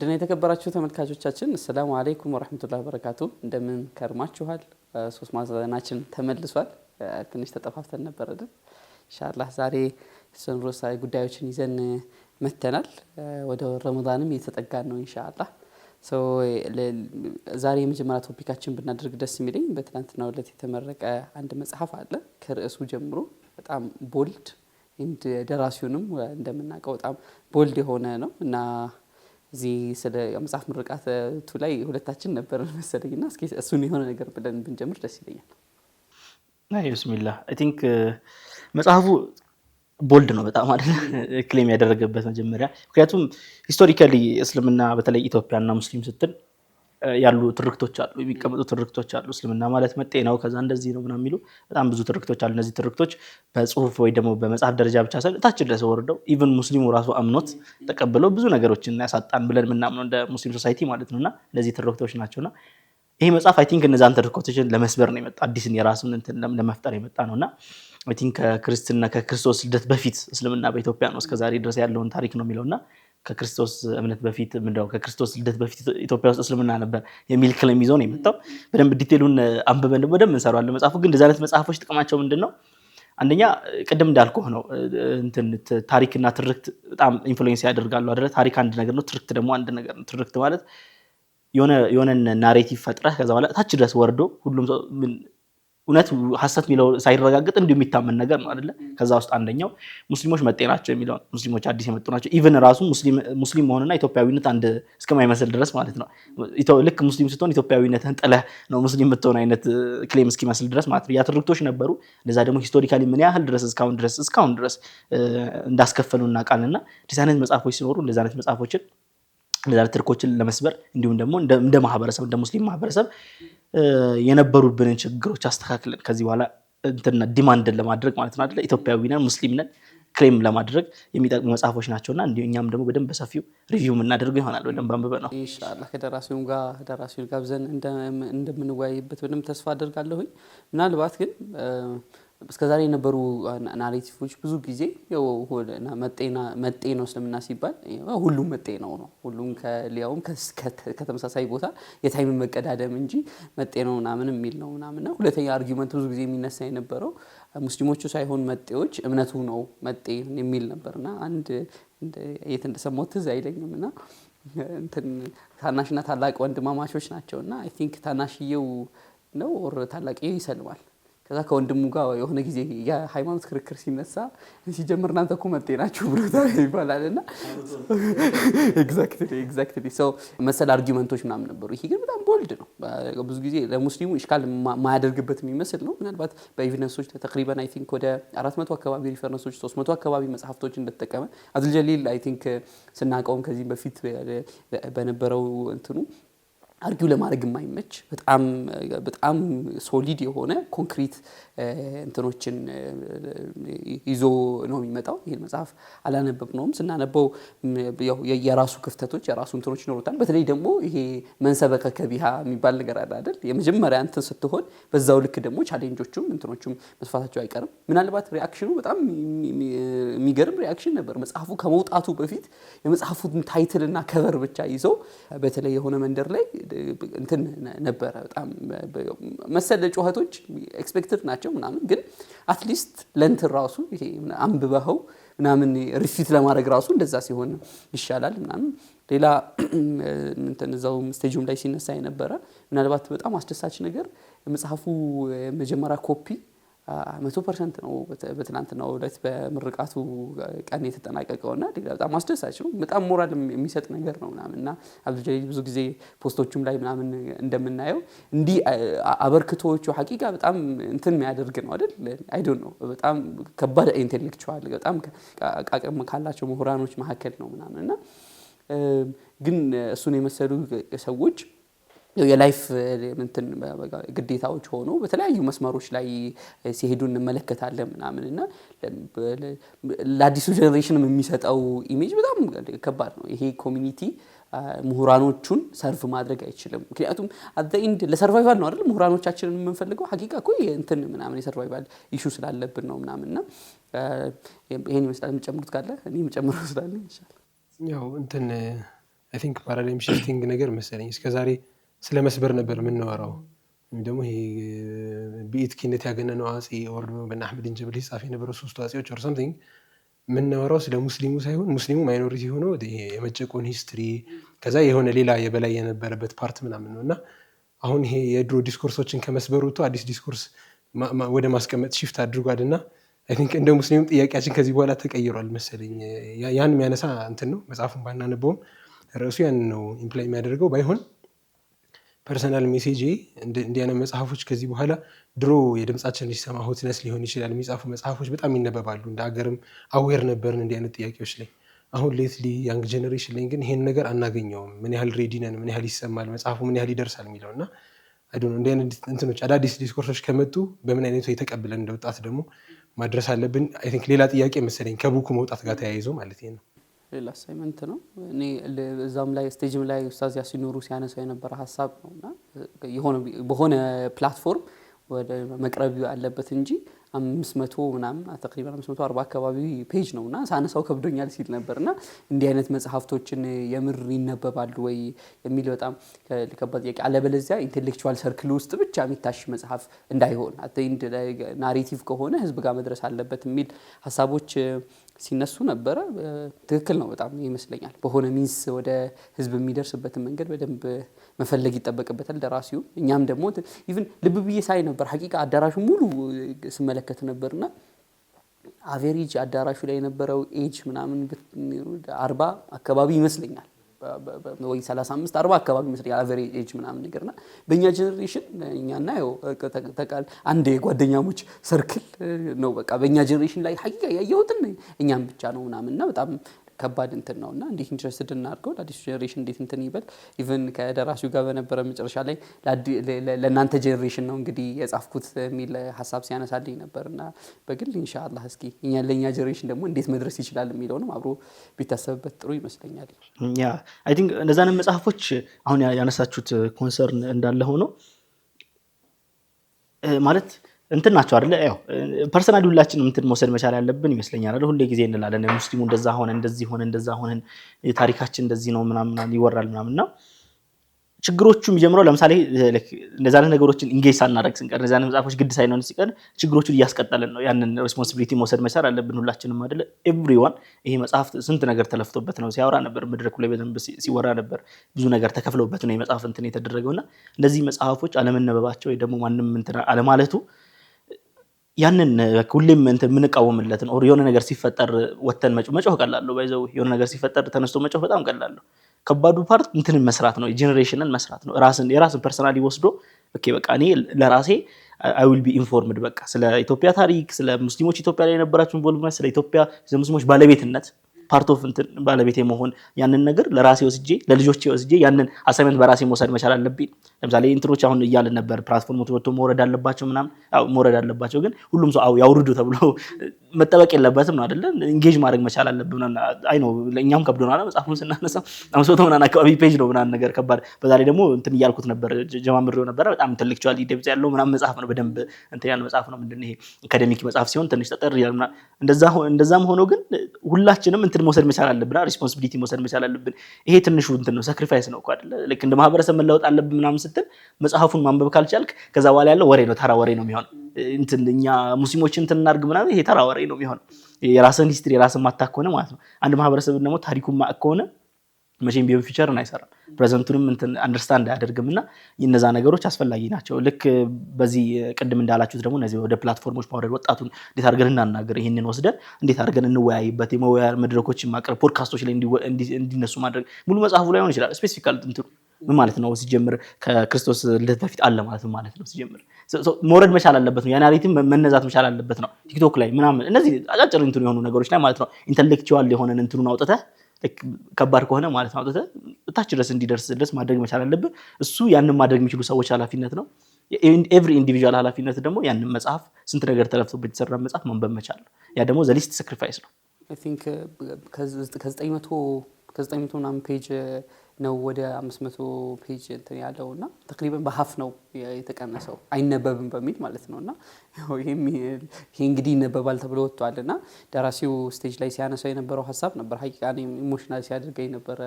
ውድና የተከበራችሁ ተመልካቾቻችን ሰላም አለይኩም ወራህመቱላሂ ወበረካቱ እንደምን ከርማችኋል? ሶስት ማዕዘናችን ተመልሷል። ትንሽ ተጠፋፍተን ነበር አይደል? ኢንሻአላህ ዛሬ ሰንሮሳይ ጉዳዮችን ይዘን መተናል። ወደ ረመዳንም እየተጠጋን ነው ኢንሻአላህ። ዛሬ የመጀመሪያ ቶፒካችን ብናደርግ ደስ የሚለኝ በትናንትናው ዕለት የተመረቀ አንድ መጽሐፍ አለ። ከርዕሱ ጀምሮ በጣም ቦልድ እንደ ደራሲውንም እንደምናውቀው በጣም ቦልድ የሆነ ነው እና እዚህ ስለ መጽሐፍ ምርቃቱ ላይ ሁለታችን ነበር መሰለኝና እስኪ እሱን የሆነ ነገር ብለን ብንጀምር ደስ ይለኛል። ቢስሚላህ አይ ቲንክ መጽሐፉ ቦልድ ነው በጣም አይደል ክሌም ያደረገበት መጀመሪያ ምክንያቱም ሂስቶሪካሊ እስልምና በተለይ ኢትዮጵያና ሙስሊም ስትል ያሉ ትርክቶች አሉ የሚቀመጡ ትርክቶች አሉ እስልምና ማለት መጤ ነው ከዛ እንደዚህ ነው ምናምን የሚሉ በጣም ብዙ ትርክቶች አሉ እነዚህ ትርክቶች በጽሁፍ ወይ ደግሞ በመጽሐፍ ደረጃ ብቻ ሳይሆን ታች ድረስ ወርደው ኢቭን ሙስሊሙ ራሱ አምኖት ተቀብለው ብዙ ነገሮችን ያሳጣን ብለን ምናምነው እንደ ሙስሊም ሶሳይቲ ማለት ነውና እነዚህ ትርክቶች ናቸውና ይሄ መጽሐፍ አይ ቲንክ እነዛን ትርክቶችን ለመስበር ነው የመጣው አዲስን የራሱን እንትን ለመፍጠር የመጣ ነውና አይ ቲንክ ከክርስቶስ ልደት በፊት እስልምና በኢትዮጵያ ነው እስከዛሬ ድረስ ያለውን ታሪክ ነው የሚለውና ከክርስቶስ እምነት በፊት ምንድነው ከክርስቶስ ልደት በፊት ኢትዮጵያ ውስጥ እስልምና ነበር የሚል ክሌም ይዞ ነው የመጣው በደንብ ዲቴሉን አንብበን ደግሞ በደንብ እንሰራዋለን መጽሐፉ ግን እንደዚህ አይነት መጽሐፎች ጥቅማቸው ምንድነው አንደኛ ቅድም እንዳልኩህ ነው እንትን ታሪክና ትርክት በጣም ኢንፍሉዌንስ ያደርጋሉ አይደል ታሪክ አንድ ነገር ነው ትርክት ደግሞ አንድ ነገር ነው ትርክት ማለት የሆነ ናሬቲቭ ፈጥረህ ከዛ በኋላ ታች ድረስ ወርዶ ሁሉም ሰው እውነት ሐሰት ሚለው ሳይረጋግጥ እንዲሁ የሚታመን ነገር ነው አይደል ከዛ ውስጥ አንደኛው ሙስሊሞች መጤ ናቸው የሚለው ሙስሊሞች አዲስ የመጡ ናቸው ኢቭን ራሱ ሙስሊም መሆንና ኢትዮጵያዊነት አንድ እስከማይመስል ድረስ ማለት ነው ልክ ሙስሊም ስትሆን ኢትዮጵያዊነትን ጥለህ ነው ሙስሊም የምትሆን አይነት ክሌም እስኪመስል ድረስ ማለት ነው ያ ትርክቶች ነበሩ ለዛ ደግሞ ሂስቶሪካሊ ምን ያህል ድረስ እስካሁን ድረስ እንዳስከፈሉና ቃልና ዲዛይን መጽሐፎች ሲኖሩ እንደዛ አይነት መጽሐፎችን እንደዛ ትርኮችን ለመስበር እንዲሁም ደግሞ እንደ ማህበረሰብ እንደ ሙስሊም ማህበረሰብ የነበሩብንን ችግሮች አስተካክለን ከዚህ በኋላ እንትና ዲማንድን ለማድረግ ማለት ነው አይደል ኢትዮጵያዊ ነን ሙስሊም ነን ክሌም ለማድረግ የሚጠቅሙ መጽሐፎች ናቸውና እንዲሁ እኛም ደግሞ በደንብ በሰፊው ሪቪው እናደርገው ይሆናል በደንብ አንብበን ነው ኢንሻአላህ ከደራሲው ጋብዘን እንደምንወያይበት በደንብ ተስፋ አደርጋለሁ ምናልባት ግን እስከዛሬ የነበሩ ናሬቲቮች ብዙ ጊዜ ያው መጤ ነው እስልምና ሲባል ሁሉም መጤ ነው ሁሉም ከሊያውም ከተመሳሳይ ቦታ የታይም መቀዳደም እንጂ መጤ ነው ምናምን የሚል ነው ምናምንና ሁለተኛ አርጊውመንት ብዙ ጊዜ የሚነሳ የነበረው ሙስሊሞቹ ሳይሆን መጤዎች እምነቱ ነው መጤ የሚል ነበርና አንድ የት እንደሰማሁት ትዝ አይለኝምና እንትን ታናሽና ታላቅ ወንድማማቾች ናቸውና አይ ቲንክ ታናሽየው ነው ኦር ታላቅየው ይሰልማል ከዛ ከወንድሙ ጋር የሆነ ጊዜ የሃይማኖት ክርክር ሲነሳ ሲጀምር እናንተ እኮ መጤ ናችሁ ብሎ ይባላልና ኤግዛክትሊ ሶ መሰል አርጊውመንቶች ምናምን ነበሩ ይሄ ግን በጣም ቦልድ ነው ብዙ ጊዜ ለሙስሊሙ ኢሽካል ማያደርግበት የሚመስል ነው ምናልባት በኤቪደንሶች ተቅሪበን አይ ቲንክ ወደ 400 አካባቢ ሪፈረንሶች 300 አካባቢ መጽሐፍቶች እንደተጠቀመ አብዱል ጀሊል አይ ቲንክ ስናቀውም ከዚህ በፊት በነበረው እንትኑ አርጊው ለማድረግ የማይመች በጣም ሶሊድ የሆነ ኮንክሪት እንትኖችን ይዞ ነው የሚመጣው ይሄን መጽሐፍ አላነበብነውም ስናነበው የራሱ ክፍተቶች የራሱ እንትኖች ይኖሩታል በተለይ ደግሞ ይሄ መንሰበከ ከቢሃ የሚባል ነገር አለ አይደል የመጀመሪያ እንትን ስትሆን በዛው ልክ ደግሞ ቻሌንጆቹም እንትኖቹም መስፋታቸው አይቀርም ምናልባት ሪአክሽኑ በጣም የሚገርም ሪአክሽን ነበር መጽሐፉ ከመውጣቱ በፊት የመጽሐፉን ታይትል እና ከቨር ብቻ ይዞ በተለይ የሆነ መንደር ላይ እንትን ነበር በጣም መሰለ ጩኸቶች ኤክስፔክትድ ናቸው ምናምን ግን አትሊስት ለንት ራሱ ይሄ አንብበው ምናምን ሪፊት ለማድረግ ራሱ እንደዛ ሲሆን ይሻላል ምናምን ሌላ እንትን እዛው ስቴጁም ላይ ሲነሳ የነበረ ምናልባት በጣም አስደሳች ነገር መጽሐፉ መጀመሪያ ኮፒ 100% ነው በትናንትናው ዕለት በምርቃቱ ቀን የተጠናቀቀውና በጣም አስደሳች ነው በጣም ሞራል የሚሰጥ ነገር ነው ምናምንና አብዱል ጀሊል ብዙ ጊዜ ፖስቶቹም ላይ ምናምን እንደምናየው እንዲ አበርክቶቹ ሐቂቃ በጣም እንትን የሚያደርግ ነው አይደል አይ ዶንት ኖ በጣም ከባድ ኢንተሌክቹዋል በጣም አቅም ካላቸው ምሁራኖች መካከል ነው ምናምንና ግን እሱን የመሰሉ ሰዎች የላይፍ እንትን ግዴታዎች ሆኖ በተለያዩ መስመሮች ላይ ሲሄዱ እንመለከታለን ምናምንና ለአዲሱ ጀነሬሽንም የሚሰጠው ኢሜጅ በጣም ከባድ ነው ይሄ ኮሚኒቲ ምሁራኖቹን ሰርቭ ማድረግ አይችልም ምክንያቱም አት ዘ ኤንድ ለሰርቫይቫል ነው አይደል ምሁራኖቻችንን የምንፈልገው ሐቂቃ እኮ እንትን ምናምን የሰርቫይቫል ኢሹ ስላለብን ነው ምናምንና ይሄን ይመስላል የምጨምሩት ካለ እኔ የምጨምረው ስላለኝ ኢንሻአላህ ያው እንትን አይ ቲንክ ፓራዳይም ሽፍቲንግ ነገር መሰለኝ። እስከዛሬ ስለ መስበር ነበር የምናወራው ወይም ደግሞ ይሄ ቢኢት ኪነት ያገነነው አጼ ኦር በእነ አህመድ እንጀብል ጻፍ የነበረው ሶስቱ አጼዎች ኦር ሰምቲንግ የምናወራው ስለ ሙስሊሙ ሳይሆን ሙስሊሙ ማይኖሪቲ ሆኖ ይሄ የመጨቆን ሂስትሪ ከዛ የሆነ ሌላ የበላይ የነበረበት ፓርት ምናምን ነው እና አሁን ይሄ የድሮ ዲስኮርሶችን ከመስበሩቱ አዲስ ዲስኮርስ ወደ ማስቀመጥ ሽፍት አድርጓል እና አይ ቲንክ እንደ ሙስሊም ጥያቄያችን ከዚህ በኋላ ተቀይሯል መሰለኝ። ያን የሚያነሳ እንትን ነው መጽሐፉን ባናነበውም ርዕሱ ያን ነው ኢምፕላይ የሚያደርገው። ባይሆን ፐርሰናል ሜሴጅ እንዲህ አይነት መጽሐፎች ከዚህ በኋላ ድሮ የድምጻችን ሊሰማ ሆትነስ ሊሆን ይችላል የሚጻፉ መጽሐፎች በጣም ይነበባሉ። እንደ ሀገርም አዌር ነበርን እንዲህ አይነት ጥያቄዎች ላይ። አሁን ሌትሊ ያንግ ጀኔሬሽን ላይ ግን ይሄን ነገር አናገኘውም። ምን ያህል ሬዲ ነን፣ ምን ያህል ይሰማል መጽሐፉ፣ ምን ያህል ይደርሳል የሚለው እና እንዲህ አይነት እንትኖች አዳዲስ ዲስኮርሶች ከመጡ በምን አይነቱ የተቀብለን እንደ ወጣት ደግሞ ማድረስ አለብን። አይ ቲንክ ሌላ ጥያቄ መሰለኝ ከቡኩ መውጣት ጋር ተያይዞ ማለት ነው። ሌላ አሳይመንት ነው። እኔ እዛም ላይ ስቴጅም ላይ ኡስታዝ ያሲን ኑሩ ሲያነሳው የነበረ ሀሳብ ነውና በሆነ ፕላትፎርም ወደ መቅረብ ያለበት እንጂ 500 ምናምን ተቅሪባን 540 አካባቢ ፔጅ ነውና ሳነሳው ከብዶኛል ሲል ነበርና እንዲህ አይነት መጽሐፍቶችን የምር ይነበባሉ ወይ የሚል በጣም ከባድ ጥያቄ። አለበለዚያ ኢንተሌክቹዋል ሰርክል ውስጥ ብቻ የሚታሽ መጽሐፍ እንዳይሆን አትይንድ ናሬቲቭ ከሆነ ህዝብ ጋር መድረስ አለበት የሚል ሀሳቦች ሲነሱ ነበረ። ትክክል ነው በጣም ይመስለኛል። በሆነ ሚንስ ወደ ህዝብ የሚደርስበትን መንገድ በደንብ መፈለግ ይጠበቅበታል ደራሲው። እኛም ደግሞ ኢቭን ልብ ብዬ ሳይ ነበር ሐቂቃ አዳራሹ ሙሉ ስመለከት ነበርና አቨሬጅ አዳራሹ ላይ የነበረው ኤጅ ምናምን 40 አካባቢ ይመስለኛል ወይ 35 40 አካባቢ ይመስለኛል አቨሬጅ ኤጅ ምናምን ነገርና በእኛ ጀነሬሽን እኛና ያው ተቃል አንድ የጓደኛሞች ሰርክል ነው በቃ በእኛ ጀነሬሽን ላይ ሐቂቃ ያየሁትን እኛም ብቻ ነው ምናምንና በጣም ከባድ እንትን ነውና እንዴት ኢንትረስትድ እናድርገው ለአዲስ ጀነሬሽን እንዴት እንትን ይበል። ኢቭን ከደራሲው ጋር በነበረ መጨረሻ ላይ ለእናንተ ጀነሬሽን ነው እንግዲህ የጻፍኩት የሚል ሀሳብ ሲያነሳልኝ ነበርና በግል ኢንሻአላህ እስኪ ለእኛ ጀነሬሽን ደግሞ እንዴት መድረስ ይችላል የሚለውንም አብሮ ቢታሰብበት ጥሩ ይመስለኛል። ያ አይ ቲንክ እነዛን መጽሐፎች አሁን ያነሳችሁት ኮንሰርን እንዳለ ሆኖ ማለት እንትን ናቸው አይደለ? ያው ፐርሰናሊ ሁላችንም እንትን መውሰድ መቻል ያለብን ይመስለኛል አይደል? ሁሌ ጊዜ እንላለን ሙስሊሙ እንደዛ ሆነ እንደዚህ ሆነ ታሪካችን እንደዚህ ነው ምናምን ይወራል ምናምንና ችግሮቹ የሚጀምረው ለምሳሌ እንደዛ አይነት ነገሮችን ኢንጌጅ ሳናደርግ ስንቀር እንደዛ አይነት መጽሐፎች ግድ ሳይሆን ሲቀር ችግሮቹን እያስቀጠልን ነው። ያንን ሪስፖንሲቢሊቲ መውሰድ መቻል አለብን ሁላችንም አይደለ? ኤቭሪዋን ይሄ መጽሐፍ ስንት ነገር ተለፍቶበት ነው ሲያወራ ነበር። መድረኩ ላይ በደንብ ሲወራ ነበር። ብዙ ነገር ተከፍሎበት ነው የመጽሐፍ እንትን የተደረገውና እንደዚህ መጽሐፎች አለመነበባቸው ወይ ደግሞ ማንም እንትን አለማለቱ ያንን ሁሌም እንትን የምንቃወምለት ነው። የሆነ ነገር ሲፈጠር ወተን መጮህ ቀላል ነው። ባይዘው የሆነ ነገር ሲፈጠር ተነስቶ መጮህ በጣም ቀላል ነው። ከባዱ ፓርት እንትን መስራት ነው፣ ጄነሬሽንን መስራት ነው። የራስን ፐርሰናሊ ወስዶ ኦኬ በቃ እኔ ለራሴ I will be informed በቃ ስለ ኢትዮጵያ ታሪክ፣ ስለ ሙስሊሞች ኢትዮጵያ ላይ የነበራቸው ኢንቮልቭመንት፣ ስለ ኢትዮጵያ ስለ ሙስሊሞች ባለቤትነት ፓርት ኦፍ እንትን ባለቤቴ መሆን ያንን ነገር ለራሴ ወስጄ ለልጆቼ ወስጄ ያንን አሳይመንት በራሴ መውሰድ መቻል አለብኝ። ለምሳሌ ኢንትሮች አሁን እያልን ነበር ፕላትፎርሞች ወጥቶ መውረድ አለባቸው ምናምን። አው መውረድ አለባቸው ግን ሁሉም ሰው ያውርዱ ተብሎ መጠበቅ የለበትም ነው አይደለ? ኢንጌጅ ማድረግ መቻል አለብን። አይ ነው ለኛም ከብዶናል። መጽሐፉን ስናነሳ 500 ምናምን አካባቢ ፔጅ ነው ምናምን ነገር ከባድ። በዛሬ ደግሞ እንትን እያልኩት ነበር ጀማምሬው ነበር። በጣም ኢንተሌክቹዋሊ ዴፕዝ ያለው ምናምን መጽሐፍ ነው። በደንብ እንትን ያለ መጽሐፍ ነው። ምንድነው ይሄ አካዴሚክ መጽሐፍ ሲሆን ትንሽ ተጠር ይላል ምናምን። እንደዛም ሆኖ ግን ሁላችንም እንትን መውሰድ መቻል አለብን። ሪስፖንሲቢሊቲ መውሰድ መቻል አለብን። ይሄ ትንሹ እንትን ነው፣ ሳክሪፋይስ ነው እኮ አይደለ? ልክ እንደ ማህበረሰብ መለወጥ አለብን ምናምን ስትል መጽሐፉን ማንበብ ካልቻልክ ከዛ በኋላ ያለው ወሬ ነው፣ ተራ ወሬ ነው የሚሆነው። እንትን እኛ ሙስሊሞችን እንትን እናድርግ ምናምን ይሄ ተራ ወሬ ነው የሚሆነው። የራስን ሂስትሪ የራስን ማታክ ከሆነ ማለት ነው። አንድ ማህበረሰብ ደግሞ ታሪኩን ማቅ ከሆነ መቼም ቢሆን ፊቸርን አይሰራም፣ ፕሬዘንቱንም እንትን አንደርስታንድ አያደርግምና እነዛ ነገሮች አስፈላጊ ናቸው። ልክ በዚህ ቅድም እንዳላችሁት ደግሞ እነዚህ ወደ ፕላትፎርሞች ማውረድ፣ ወጣቱን እንዴት አድርገን እናናገር፣ ይሄንን ወስደን እንዴት አድርገን እንወያይበት፣ የመወያያ መድረኮችን ማቅረብ፣ ፖድካስቶች ላይ እንዲነሱ ማድረግ። ሙሉ መጽሐፉ ላይ ሆን ይችላል። ስፔሲፊካል እንትኑ ምን ማለት ነው ሲጀምር ከክርስቶስ ልደት በፊት አለ ማለት ነው ማለት ነው። ሲጀምር መውረድ መቻል አለበት ነው፣ ያናሪቲቭ መነዛት መቻል አለበት ነው። ቲክቶክ ላይ ምናምን እነዚህ አጫጭር እንትኑ የሆኑ ነገሮች ላይ ማለት ነው ኢንተሌክቹዋል የሆነን እንትኑን አውጥተህ ከባድ ከሆነ ማለት ነው አውጥተህ እታች ድረስ እንዲደርስ ድረስ ማድረግ መቻል አለበት። እሱ ያንን ማድረግ የሚችሉ ሰዎች ኃላፊነት ነው። ኤቭሪ ኢንዲቪጁዋል ኃላፊነት ደግሞ ያንን መጽሐፍ ስንት ነገር ተለፍቶበት የተሰራ መጽሐፍ ማንበብ መቻል ነው። ያ ደግሞ ዘ ሊስት ሳክሪፋይስ ነው። አይ ቲንክ ከ900 ምናምን ፔጅ ነው ወደ 500 ፔጅ እንትን ያለውና ተቅሪበን በሀፍ ነው የተቀነሰው አይነበብም በሚል ማለት ነውና ይሄ እንግዲህ ይነበባል ተብሎ ወጥቷልና ደራሲው ስቴጅ ላይ ሲያነሳው የነበረው ሐሳብ ነበር ሐቂቃ ኢሞሽናል ሲያደርገኝ ነበር።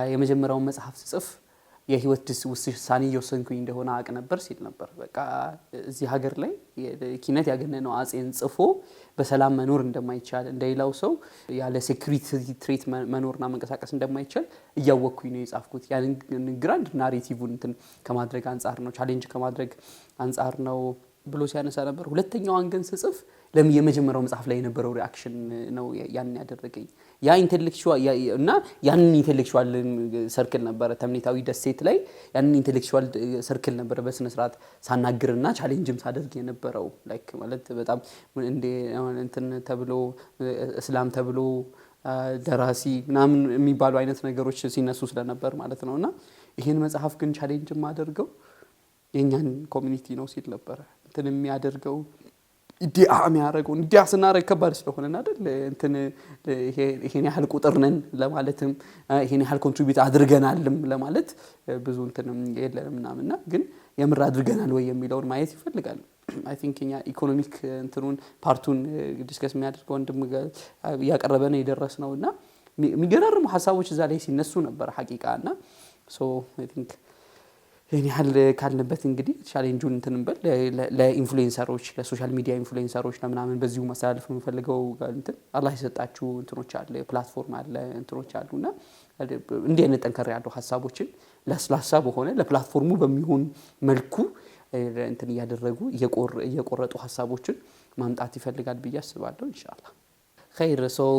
የመጀመሪያውን መጽሐፍ ጽፍ የህይወት ውሳኔ እየወሰንኩኝ እንደሆነ አውቅ ነበር ሲል ነበር። በቃ እዚህ ሀገር ላይ ኪነት ያገነነው አጼን ጽፎ በሰላም መኖር እንደማይቻል እንደሌላው ሰው ያለ ሴኩሪቲ ትሬት መኖርና መንቀሳቀስ እንደማይቻል እያወቅኩኝ ነው የጻፍኩት። ያንን ግራንድ ናሬቲቭን እንትን ከማድረግ አንፃር ነው ቻሌንጅ ከማድረግ አንፃር ነው ብሎ ሲያነሳ ነበር። ሁለተኛውን ግን ስጽፍ ለምን የመጀመሪያው መጽሐፍ ላይ የነበረው ሪአክሽን ነው ያን ያደረገኝ። ያ ኢንተሌክቹዋል እና ያንን ኢንተሌክቹዋል ሰርክል ነበር ተምኔታዊ ደሴት ላይ ያንን ኢንተሌክቹዋል ሰርክል ነበር በስነ ስርዓት ሳናግርና ቻሌንጅም ሳደርግ የነበረው ላይክ ማለት በጣም እንትን ተብሎ እስላም ተብሎ ደራሲ ምናምን የሚባሉ አይነት ነገሮች ሲነሱ ስለነበር ማለት ነውና ይሄን መጽሐፍ ግን ቻሌንጅ ማደርገው የኛን ኮሚኒቲ ነው ሲል ነበር እንትን የሚያደርገው ኢዲያ የሚያደርገው ኢዲያ ስናደርግ ከባድ ስለሆነ አይደል እንትን ይሄን ያህል ቁጥር ነን ለማለትም ይሄን ያህል ኮንትሪቢዩት አድርገናልም ለማለት ብዙ እንትንም የለንም ምናምንና ግን የምር አድርገናል ወይ የሚለውን ማየት ይፈልጋል። አይ ቲንክ እኛ ኢኮኖሚክ እንትኑን ፓርቱን ዲስከስ የሚያደርገው ወንድም ያቀረበ ነው የደረስነውና የሚገራርሙ ሐሳቦች እዛ ላይ ሲነሱ ነበር ሐቂቃና ሶ አይ ቲንክ የኔ ያህል ካልነበት እንግዲህ ቻሌንጁን እንትንበል ለኢንፍሉዌንሰሮች ለሶሻል ሚዲያ ኢንፍሉዌንሰሮች ለምናምን በዚሁ ማስተላለፍ የምፈልገው እንትን አላህ የሰጣችሁ እንትኖች አለ ፕላትፎርም አለ እንትኖች አሉና እንዲህ አይነት ጠንከር ያለው ሐሳቦችን ለስላሳ በሆነ ለፕላትፎርሙ በሚሆን መልኩ እንትን ያደረጉ እየቆረጡ ሐሳቦችን ማምጣት ይፈልጋል ብዬ አስባለሁ። ኢንሻአላህ ኸይር ሰው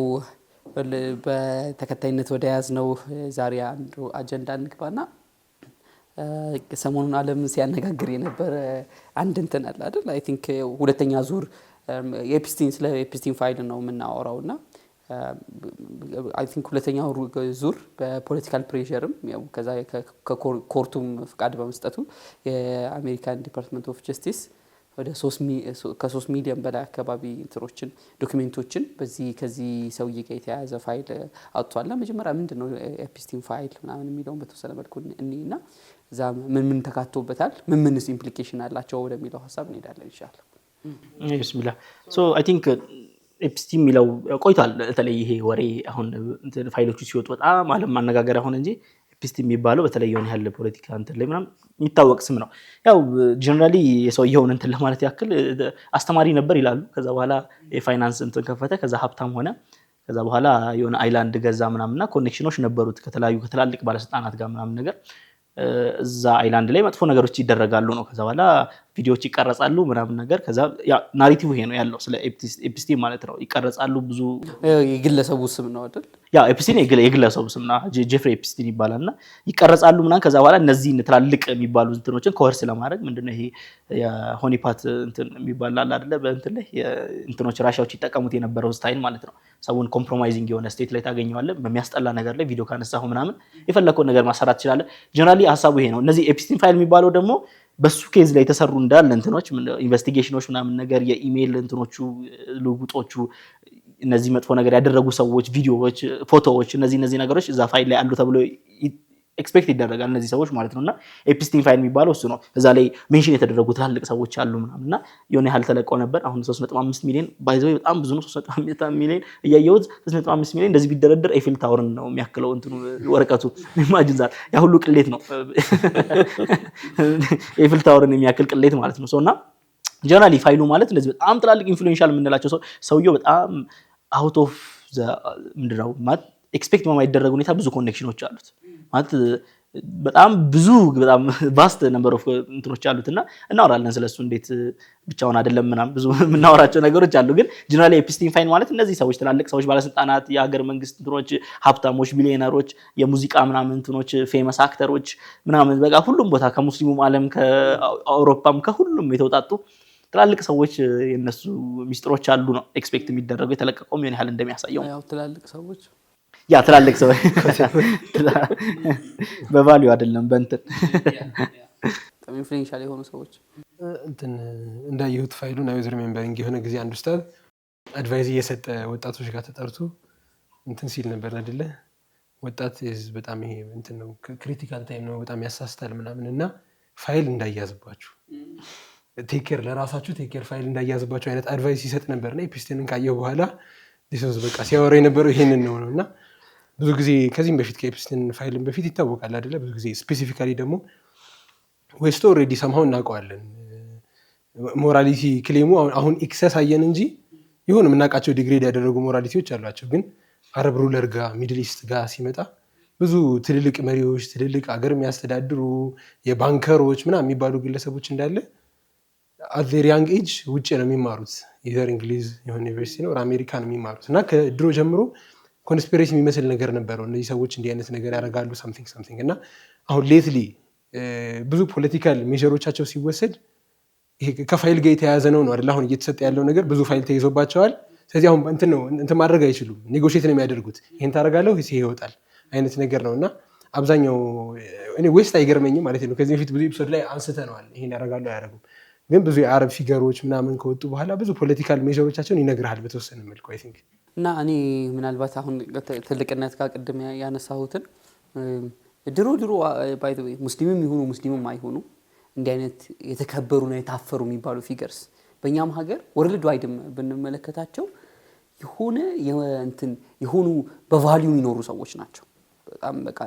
በተከታይነት ወደ ያዝነው ዛሬ አንዱ አጀንዳ እንግባና ሰሞኑን ዓለም ሲያነጋግር የነበረ አንድ እንትን አለ አይደል? አይ ቲንክ ሁለተኛ ዙር ስለ ኤፕስቲን ፋይል ነው የምናወራውና አይ ቲንክ ሁለተኛው ዙር በፖለቲካል ፕሬሸርም ያው ከዛ ከኮርቱም ፍቃድ በመስጠቱ የአሜሪካን ዲፓርትመንት ኦፍ ጀስቲስ ወደ 3 ሚሊዮን በላይ አካባቢ እንትሮችን ዶክመንቶችን ከዚህ ሰውዬ ጋር የተያያዘ ፋይል አውጥቷል። መጀመሪያ ምንድነው ኤፕስቲን ፋይል ምናምን የሚለውን በተወሰነ መልኩ እኔና እዛ ምን ተካቶበታል ምንስ ኢምፕሊኬሽን አላቸው ወደሚለው ሐሳብ እንሄዳለን ኢንሻአላህ። ቢስሚላህ ሶ አይ ቲንክ ኤፕስቲን የሚለው ቆይቷል። በተለይ ይሄ ወሬ አሁን ፋይሎቹ ሲወጡ በጣም ዓለም ማነጋገር አሁን እንጂ ኤፕስቲን የሚባለው በተለይ የሆነ ያለ ፖለቲካ እንትን ላይ ምናምን የሚታወቅ ስም ነው። ያው ጀነራሊ የሰውየውን እንትን ለማለት ያክል አስተማሪ ነበር ይላሉ። ከዛ በኋላ የፋይናንስ እንትን ከፈተ፣ ከዛ ሀብታም ሆነ። ከዛ በኋላ የሆነ አይላንድ ገዛ ምናምንና ኮኔክሽኖች ነበሩት ከተለያዩ ከትላልቅ ባለስልጣናት ጋር ምናምን ነገር እዛ አይላንድ ላይ መጥፎ ነገሮች ይደረጋሉ ነው። ከዛ በኋላ ቪዲዮዎች ይቀረጻሉ ምናምን ነገር። ከዛ ያ ናሬቲቭ ይሄ ነው ያለው ስለ ኤፕስቲን ማለት ነው። ይቀረጻሉ ብዙ የግለሰቡ ስም ነው አይደል? ያ ኤፕስቲን የግለሰቡ ስም ነው፣ ጄፍሪ ኤፕስቲን ይባላልና ይቀረጻሉ ምናምን። ከዛ በኋላ እነዚህ ትላልቅ የሚባሉ እንትኖችን ኮርስ ለማድረግ ምንድነው ይሄ የሆኒፓት እንትን የሚባል አለ አይደለ? በእንትን ላይ እንትኖች ራሻዎች ይጠቀሙት የነበረው ስታይል ማለት ነው። ሰውን ኮምፕሮማይዚንግ የሆነ ስቴት ላይ ታገኘዋለህ። በሚያስጠላ ነገር ላይ ቪዲዮ ካነሳሁ ምናምን የፈለከውን ነገር ማሰራት ትችላለህ። ጀነራሊ ሐሳቡ ይሄ ነው። እነዚህ ኤፕስቲን ፋይል የሚባለው ደግሞ በሱ ኬዝ ላይ የተሰሩ እንዳለ እንትኖች ኢንቨስቲጌሽኖች ምናምን ነገር የኢሜል እንትኖቹ ልውውጦቹ እነዚህ መጥፎ ነገር ያደረጉ ሰዎች ቪዲዮዎች፣ ፎቶዎች እነዚህ ነገሮች እዛ ፋይል ላይ አሉ ተብሎ ኤክስፔክት ይደረጋል እነዚህ ሰዎች ማለት ነውና ኤፕስቲን ፋይል የሚባለው እሱ ነው። እዛ ላይ ሜንሽን የተደረጉ ትላልቅ ሰዎች አሉ ምናምንና የሆነ ያህል ተለቀው ነበር። አሁን 3.5 ሚሊዮን ባይዘው በጣም ብዙ ነው። 3.5 ሚሊዮን እያየሁት 3.5 ሚሊዮን እንደዚህ ቢደረደር ኤፊል ታወርን ነው የሚያክለው እንትኑ ወረቀቱ። ኢማጂን ዛት ያ ሁሉ ቅሌት ነው ኤፊል ታወርን የሚያክል ቅሌት ማለት ነው። ሶና ጀነራሊ ፋይሉ ማለት እንደዚህ በጣም ትላልቅ ኢንፍሉዌንሻል የምንላቸው ሰውየው በጣም አውት ኦፍ ዘ ምንድነው ማለት ኤክስፔክት የማይደረግ ሁኔታ ብዙ ኮኔክሽኖች አሉት ማለት በጣም ብዙ በጣም ቫስት ነምበር ኦፍ እንትኖች አሉትና እናወራለን ስለሱ እንዴት ብቻውን አይደለም ምናምን ብዙ የምናወራቸው ነገሮች አሉ። ግን ጀነራሊ ኤፕስቲን ፋይል ማለት እነዚህ ሰዎች ትላልቅ ሰዎች፣ ባለስልጣናት፣ የሀገር መንግስት እንትኖች፣ ሀብታሞች፣ ቢሊዮነሮች፣ የሙዚቃ ምናምን እንትኖች፣ ፌመስ አክተሮች ምናምን በቃ ሁሉም ቦታ ከሙስሊሙም ዓለም ከአውሮፓም ከሁሉም የተውጣጡ ትላልቅ ሰዎች የነሱ ሚስጥሮች አሉ ነው ኤክስፔክት የሚደረገው። የተለቀቀው ምን ያህል እንደሚያሳየው ያው ትላልቅ ሰዎች ያ ትላልቅ ሰዎች በቫልዩ አይደለም በእንትን በጣም ኢንፍሉዌንሻል የሆኑ ሰዎች እንትን እንዳየሁት ፋይሉን አይ ሪሜምበሪንግ የሆነ ጊዜ አንድ ኡስታዝ አድቫይስ እየሰጠ ወጣቶች ጋር ተጠርቶ እንትን ሲል ነበር አይደለ? ወጣት በጣም ይሄ እንትን ነው ክሪቲካል ታይም ነው በጣም ያሳስታል ምናምን እና ፋይል እንዳያዝባችሁ ቴኬር ለራሳችሁ ቴኬር ፋይል እንዳያዝባችሁ አይነት አድቫይስ ይሰጥ ነበርና ኤፕስቲንን ካየሁ በኋላ ዲሶስ በቃ ሲያወራ የነበረው ይሄንን ነውና ብዙ ጊዜ ከዚህም በፊት ከኤፕስቲን ፋይልን በፊት ይታወቃል አይደለ? ብዙ ጊዜ ስፔሲፊካሊ ደግሞ ዌስት ኦልሬዲ ሰምሃው እናውቀዋለን። ሞራሊቲ ክሌሙ አሁን ኤክሰስ አየን እንጂ ይሁን የምናውቃቸው ዲግሬድ ያደረጉ ሞራሊቲዎች አሏቸው። ግን አረብ ሩለር ጋር ሚድል ኢስት ጋር ሲመጣ ብዙ ትልልቅ መሪዎች፣ ትልልቅ አገር የሚያስተዳድሩ የባንከሮች ምናምን የሚባሉ ግለሰቦች እንዳለ አት ዜር ያንግ ኤጅ ውጭ ነው የሚማሩት። ኢዘር እንግሊዝ የሆነ ዩኒቨርሲቲ ነው አሜሪካ ነው የሚማሩት እና ከድሮ ጀምሮ ኮንስፒሬሲ የሚመስል ነገር ነበረው። እነዚህ ሰዎች እንዲህ አይነት ነገር ያደርጋሉ ሳምቲንግ እና አሁን ሌትሊ ብዙ ፖለቲካል ሜዥሮቻቸው ሲወሰድ ይሄ ከፋይል ጋር የተያያዘ ነው አይደል? አሁን እየተሰጠ ያለው ነገር ብዙ ፋይል ተይዞባቸዋል። ስለዚህ አሁን እንትን ማድረግ አይችሉም። ኔጎሽት ነው የሚያደርጉት። ይሄን ታደርጋለሁ ይሄ ይወጣል አይነት ነገር ነው እና አብዛኛው እኔ ዌስት አይገርመኝም ማለት ነው። ከዚህ በፊት ብዙ ኤፒሶድ ላይ አንስተነዋል። ይሄን ያደርጋሉ አያደርጉም። ግን ብዙ የአረብ ፊገሮች ምናምን ከወጡ በኋላ ብዙ ፖለቲካል ሜዥሮቻቸውን ይነግርሃል በተወሰነ መልኩ አይ ቲንክ። እና እኔ ምናልባት አሁን ትልቅነት ጋር ቅድም ያነሳሁትን ድሮ ባይ ዘ ዌይ ሙስሊምም ይሁኑ ሙስሊምም አይሆኑ እንዲህ አይነት የተከበሩና የታፈሩ የሚባሉ ፊገርስ በእኛም ሀገር ወርልድ ዋይድም ብንመለከታቸው የሆኑ በቫሊዩ የሚኖሩ ሰዎች ናቸው። በጣም በቃ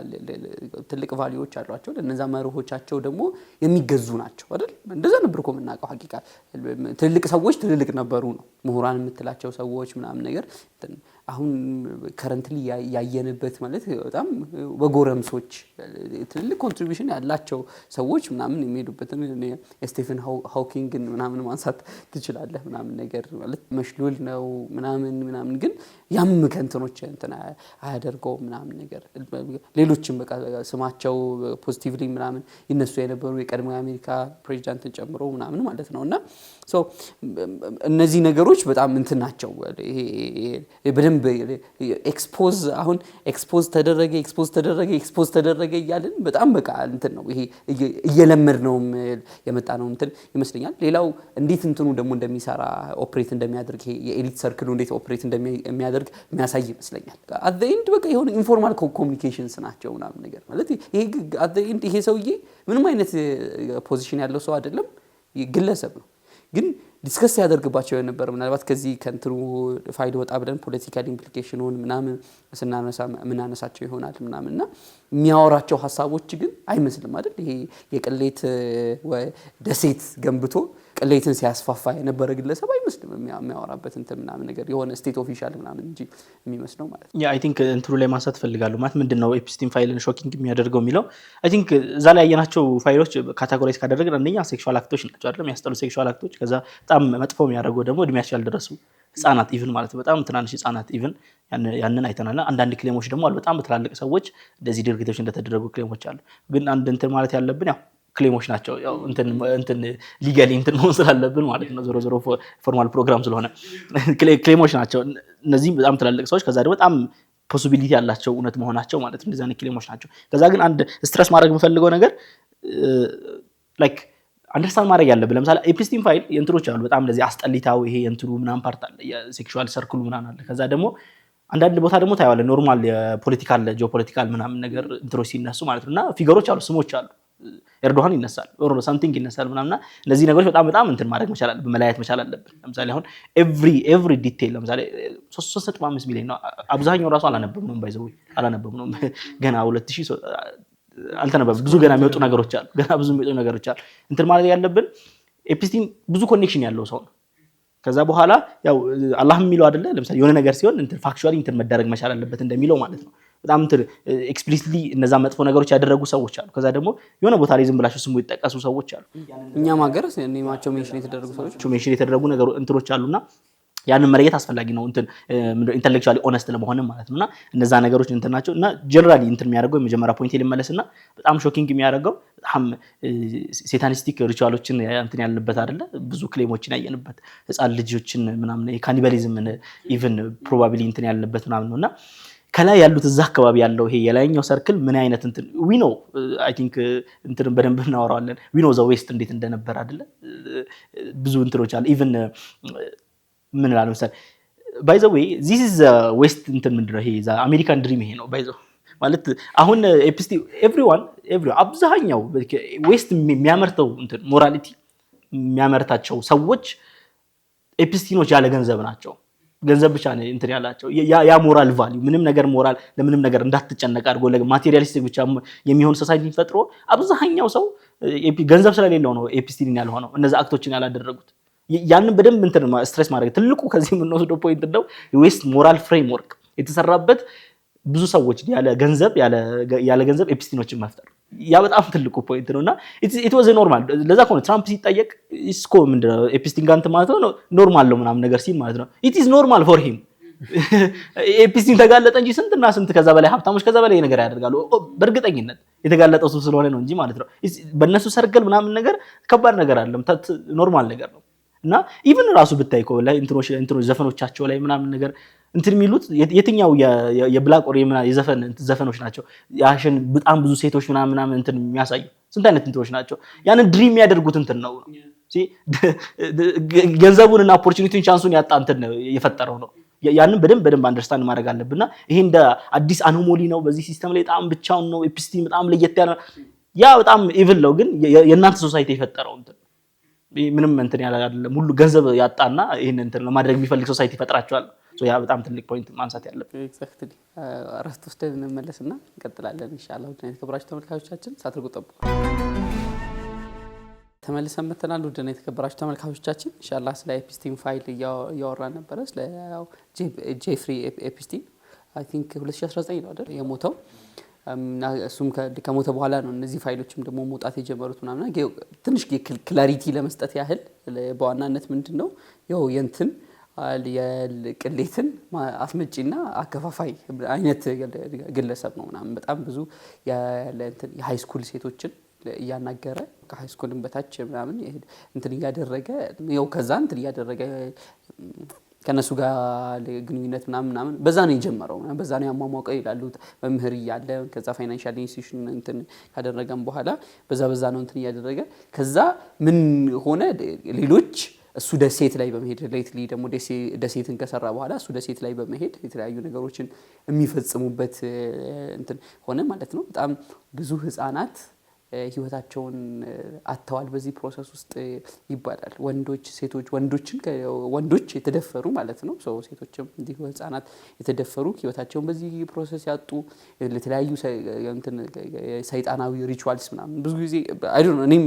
ትልቅ ቫሊዩዎች አሏቸው። ለነዛ መርሆቻቸው ደግሞ የሚገዙ ናቸው አይደል? እንደዛ ነበር እኮ የምናውቀው። ሀቂቃ ትልልቅ ሰዎች ትልልቅ ነበሩ ነው ምሁራን የምትላቸው ሰዎች ምናምን ነገር አሁን ከረንትሊ ያየንበት ማለት በጣም በጎረምሶች ትልልቅ ኮንትሪቢዩሽን ያላቸው ሰዎች ምናምን የሚሄዱበትን ስቲፈን ሃውኪንግን ምናምን ማንሳት ትችላለህ ምናምን ነገር ማለት መሽሉል ነው ምናምን ግን ያም ከንትኖች እንትን አያደርገው ምናምን ነገር ሌሎችም በቃ ስማቸው ፖዚቲቭሊ ምናምን ይነሱ የነበሩ የቀድሞ የአሜሪካ ፕሬዚዳንትን ጨምሮ ምናምን ማለት ነውና ሶ እነዚህ ነገሮች በጣም እንትን ናቸው። ይሄ በደንብ ኤክስፖዝ ተደረገ እያልን በጣም በቃ እንትን ነው። ይሄ እየለመድ ነው የመጣ ነው እንትን ይመስለኛል። ሌላው እንዴት እንትኑ ደግሞ እንደሚሰራ ኦፕሬት እንደሚያደርግ ይሄ የኤሊት ሰርክሉ እንዴት ኦፕሬት እንደሚያደርግ የሚያሳይ ይመስለኛል። አት ዘ ኤንድ በቃ የሆነ ኢንፎርማል ኮሚኒኬሽንስ ናቸው ምናምን ነገር ማለት ይሄ አት ዘ ኤንድ ይሄ ሰውዬ ምንም አይነት ፖዚሽን ያለው ሰው አይደለም፣ ግለሰብ ነው። ግን ዲስከስ ያደርግባቸው የነበረ ምናልባት ከዚህ ከንትሩ ፋይል ወጣ ብለን ፖለቲካል ኢምፕሊኬሽኑን ምናምን ምናነሳቸው ይሆናል ምናምንና የሚያወራቸው ሀሳቦች ግን አይመስልም አይደል? ይሄ የቅሌት ደሴት ገንብቶ ቅሌትን ሲያስፋፋ የነበረ ግለሰብ አይመስልም የሚያወራበት እንትን ምናምን ነገር የሆነ ስቴት ኦፊሻል ምናምን እንጂ የሚመስለው ማለት ነው። አይ ቲንክ እንትሩ ላይ ማንሳት ፈልጋለሁ ማለት ምንድነው ኤፕስቲን ፋይልን ሾኪንግ የሚያደርገው የሚለው አይ ቲንክ እዛ ላይ ያየናቸው ፋይሎች ካታጎራይዝ ካደረግን አንደኛ ሴክሹዋል አክቶች ናቸው አይደል? የሚያስጠሉ ሴክሹዋል አክቶች። ከዛ በጣም መጥፎ የሚያደርገው ደግሞ እድሜያቸው ያልደረሱ ህጻናት ኢቭን ማለት በጣም ትናንሽ ህጻናት ኢቭን ያንን አይተናልና አንዳንድ ክሌሞች ደግሞ አሉ በጣም በትላልቅ ሰዎች እንደዚህ ድርጊቶች እንደተደረጉ ክሌሞች አሉ። ግን አንድ እንትን ማለት ያለብን ያው ክሌሞች ናቸው ያው እንትን ሊጋሊ እንትን መሆን ስላለብን ማለት ነው። ዞሮ ፎርማል ፕሮግራም ስለሆነ ክሌሞች ናቸው እነዚህ በጣም ትላልቅ ሰዎች። ከዛ ደግሞ በጣም ፖሲቢሊቲ ያላቸው እውነት መሆናቸው ማለት እንደዚህ አይነት ክሌሞች ናቸው። ከዛ ግን አንድ ስትረስ ማድረግ የምፈልገው ነገር ላይክ አንደርስታንድ ማድረግ ያለብን ለምሳሌ ኤፕስቲን ፋይል የእንትኖች አሉ በጣም እንደዚህ አስጠሊታው ይሄ የእንትኑ ምናምን ፓርት አለ የሴክሹዋል ሰርክሉ ምናምን አለ። ከዛ ደግሞ አንዳንድ ቦታ ደግሞ ታያዋለ ኖርማል የፖለቲካል ጂኦፖለቲካል ምናምን ነገር እንትኖች ሲነሱ ማለት ነውና ፊገሮች አሉ ስሞች አሉ ኤርዶሃን ይነሳል ኦር ሳምቲንግ ይነሳል ምናምና እነዚህ ነገሮች በጣም እንትን ማድረግ መቻል አለብን መለያየት መቻል አለብን። ለምሳሌ አሁን ኤቭሪ ዲቴል ለምሳሌ 3.5 ሚሊዮን ነው አብዛኛው ራሱ አላነበብነውም ባይዘው አላነበብነውም ገና 2000 አልተነበበ ብዙ ገና የሚወጡ ነገሮች አሉ እንትን ማለት ያለብን ኤፕስቲን ብዙ ኮኔክሽን ያለው ሰው ነው። ከዛ በኋላ ያው አላህ የሚለው አይደለ ለምሳሌ የሆነ ነገር ሲሆን እንትን ፋክቹዋሊ እንትን መደረግ መቻል አለበት እንደሚለው ማለት ነው። በጣም እንትን ኤክስፕሊሲትሊ እነዛ መጥፎ ነገሮች ያደረጉ ሰዎች አሉ። ከዛ ደግሞ የሆነ ቦታ ላይ ዝም ብላችሁ ስሙ ይጠቀሱ ሰዎች አሉ። እኛም ሀገር ኔማቸው ሜንሽን የተደረጉ ሰዎች ሜንሽን የተደረጉ ነገሮች እንትኖች አሉና ያንን መረየት አስፈላጊ ነው እንትን ኢንተሌክቹዋሊ ኦነስት ለመሆን ማለት ነውና እነዛ ነገሮች እንትን ናቸው። እና ጀነራሊ እንትን የሚያደርገው የመጀመሪያ ፖይንት ሊመለስና በጣም ሾኪንግ የሚያደርገው በጣም ሴታኒስቲክ ሪቹዋሎችን እንትን ያልንበት አይደለ ብዙ ክሌሞችን ያየንበት ህፃን ልጆችን ምናምን የካኒባሊዝም ኢቭን ፕሮባቢሊ እንትን ያልንበት ምናምን ነውና ከላይ ያሉት እዛ አካባቢ ያለው ይሄ የላይኛው ሰርክል ምን አይነት እንትን ዊ ኖ አይ ቲንክ እንትን በደንብ እናወራዋለን። ዊ ኖ ዘ ዌስት እንዴት እንደነበር አይደለ ብዙ እንትኖች አሉ ኢቭን ምን ላለው መሰል ባይ ዘ ዌይ ዚስ ኢዝ ዌስት እንትን ምንድነው ይሄ አሜሪካን ድሪም ይሄ ነው ባይ ዘ ማለት አሁን ኤፕስቲ ኤቭሪዋን አብዛኛው ዌስት የሚያመርተው እንትን ሞራሊቲ የሚያመርታቸው ሰዎች ኤፕስቲኖች ያለ ገንዘብ ናቸው። ገንዘብ ብቻ ነው እንትን ያላቸው ያ ሞራል ቫልዩ ምንም ነገር ሞራል ለምንም ነገር እንዳትጨነቅ አድርጎ ለማቴሪያሊስቲክ ብቻ የሚሆን ሶሳይቲ ፈጥሮ አብዛኛው ሰው ገንዘብ ስለሌለው ነው ኤፒስቲን ያልሆነው እነዛ አክቶችን ያላደረጉት ያንን በደንብ እንትን ስትሬስ ማድረግ ትልቁ ከዚህ የምንወስደው ፖይንት ነው ዌስት ሞራል ፍሬምወርክ የተሰራበት ብዙ ሰዎች ያለ ገንዘብ ኤፒስቲኖችን መፍጠር ያ በጣም ትልቁ ፖይንት ነውና it was normal ለዛ ኮን ትራምፕ ሲጠየቅ እስኮ ምንድነው ኤፒስቲን ጋንት ማለት ነው ኖርማል ነው ምናምን ነገር ሲል ማለት ነው it is normal for him ኤፒስቲን ተጋለጠ እንጂ ስንትና ስንት ከዛ በላይ ሀብታሞች ከዛ በላይ ነገር ያደርጋሉ በእርግጠኝነት የተጋለጠው ሰው ስለሆነ ነው እንጂ ማለት ነው በእነሱ ሰርክል ምናምን ነገር ከባድ ነገር አይደለም ኖርማል ነገር ነው እና ኢቭን ራሱ ብታይኮ ላይ እንትኖች ዘፈኖቻቸው ላይ ምናምን ነገር እንትን የሚሉት የትኛው የብላክ ኦር የዘፈን ዘፈኖች ናቸው ያሽን በጣም ብዙ ሴቶች ምናምን እንትን የሚያሳዩ ስንት አይነት እንትኖች ናቸው ያንን ድሪም የሚያደርጉት እንትን ነው ገንዘቡንና ኦፖርቹኒቲውን ቻንሱን ያጣ እንትን ነው የፈጠረው ነው ያንን በደንብ አንደርስታንድ ማድረግ አለብንና ይሄ እንደ አዲስ አኖሞሊ ነው በዚህ ሲስተም ላይ በጣም ብቻውን ነው ኤፒስቲን በጣም ለየት ያለ ያ በጣም ኢቭል ነው ግን የእናንተ ሶሳይቲ የፈጠረው እንትን ምንም እንትን ያለ አይደለም ሁሉ ገንዘብ ያጣና ይሄን እንትን ለማድረግ የሚፈልግ ሶሳይቲ ፈጥራቸዋል ያ በጣም ትልቅ ፖይንት ማንሳት ያለብን ኤግዛክትሊ አረፍት ወስደን እንመለስና እንቀጥላለን ኢንሻአላህ ውድ የተከበራችሁ ተመልካቾቻችን ሳትርቁ ጠብቁ ተመልሰን መተናል ውድ የተከበራችሁ ተመልካቾቻችን ኢንሻአላህ ስለ ኤፒስቲን ፋይል ያወራን ነበር ስለ ጄፍሪ ኤፒስቲን አይ ቲንክ 2019 ነው አይደል የሞተው እሱም ከሞተ በኋላ ነው እነዚህ ፋይሎችም ደግሞ መውጣት የጀመሩት ምናምን ትንሽ ክላሪቲ ለመስጠት ያህል በዋናነት ምንድነው የእንትን የቅሌትን አስመጪና አከፋፋይ አይነት ግለሰብ ነው ምናምን በጣም ብዙ የሃይ ስኩል ሴቶችን እያናገረ ከሃይ ስኩልም በታች ምናምን እንትን እያደረገ ከዛ እንትን እያደረገ ከነሱ ጋር ግንኙነት ምናምን በዛ ነው የጀመረው በዛ ነው ያሟሟቀው ይላሉ መምህር ያለ ከዛ ፋይናንሻል ኢንስቲትዩሽን እንትን ካደረገም በኋላ በዛ ነው እንትን እያደረገ ከዛ ምን ሆነ ሌሎች እሱ ደሴት ላይ በመሄድ ሌትሊ ደግሞ ደሴትን ከሰራ በኋላ እሱ ደሴት ላይ በመሄድ የተለያዩ ነገሮችን የሚፈጽሙበት እንትን ሆነ ማለት ነው በጣም ብዙ ህፃናት ህይወታቸውን አጥተዋል በዚህ ፕሮሰስ ውስጥ ይባላል ወንዶች የተደፈሩ ማለት ነው ሴቶችም እንዲሁ ህፃናት የተደፈሩ ህይወታቸውን በዚህ ፕሮሰስ ያጡ ለተለያዩ እንትን ሰይጣናዊ ሪቹዋልስ ምናምን ብዙ ጊዜ አይ ዶንት ኖ እኔም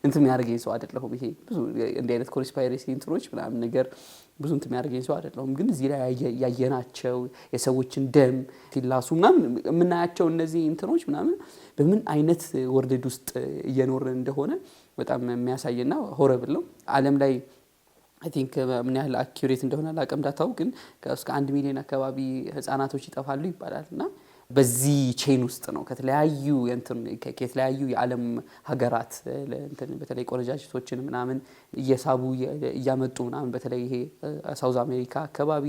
እንትን የሚያደርገኝ ሰው አይደለሁም ይሄ ብዙ እንደ አይነት ኮንስፓይሬሲ እንትሮች ምናምን ነገር ብዙ እንትን የሚያደርገኝ ሰው አይደለሁም ግን እዚህ ላይ ያየናቸው የሰዎችን ደም ሲላሱ ምናምን የምናያቸው እነዚህ እንትኖች ምናምን በምን አይነት ወርልድ ውስጥ እየኖርን እንደሆነ በጣም የሚያሳይና ሆረብል ነው ዓለም ላይ አይ ቲንክ ምን ያህል አኩሬት እንደሆነ ላቀምዳታው ግን እስከ 1 ሚሊዮን አካባቢ ህፃናቶች ይጠፋሉ ይባላልና በዚህ ቼን ውስጥ ነው ከተለያዩ የዓለም ሀገራት እንትን በተለይ ቆነጃጅቶችን ምናምን እየሳቡ እያመጡ ምናምን በተለይ ይሄ ሳውዝ አሜሪካ አካባቢ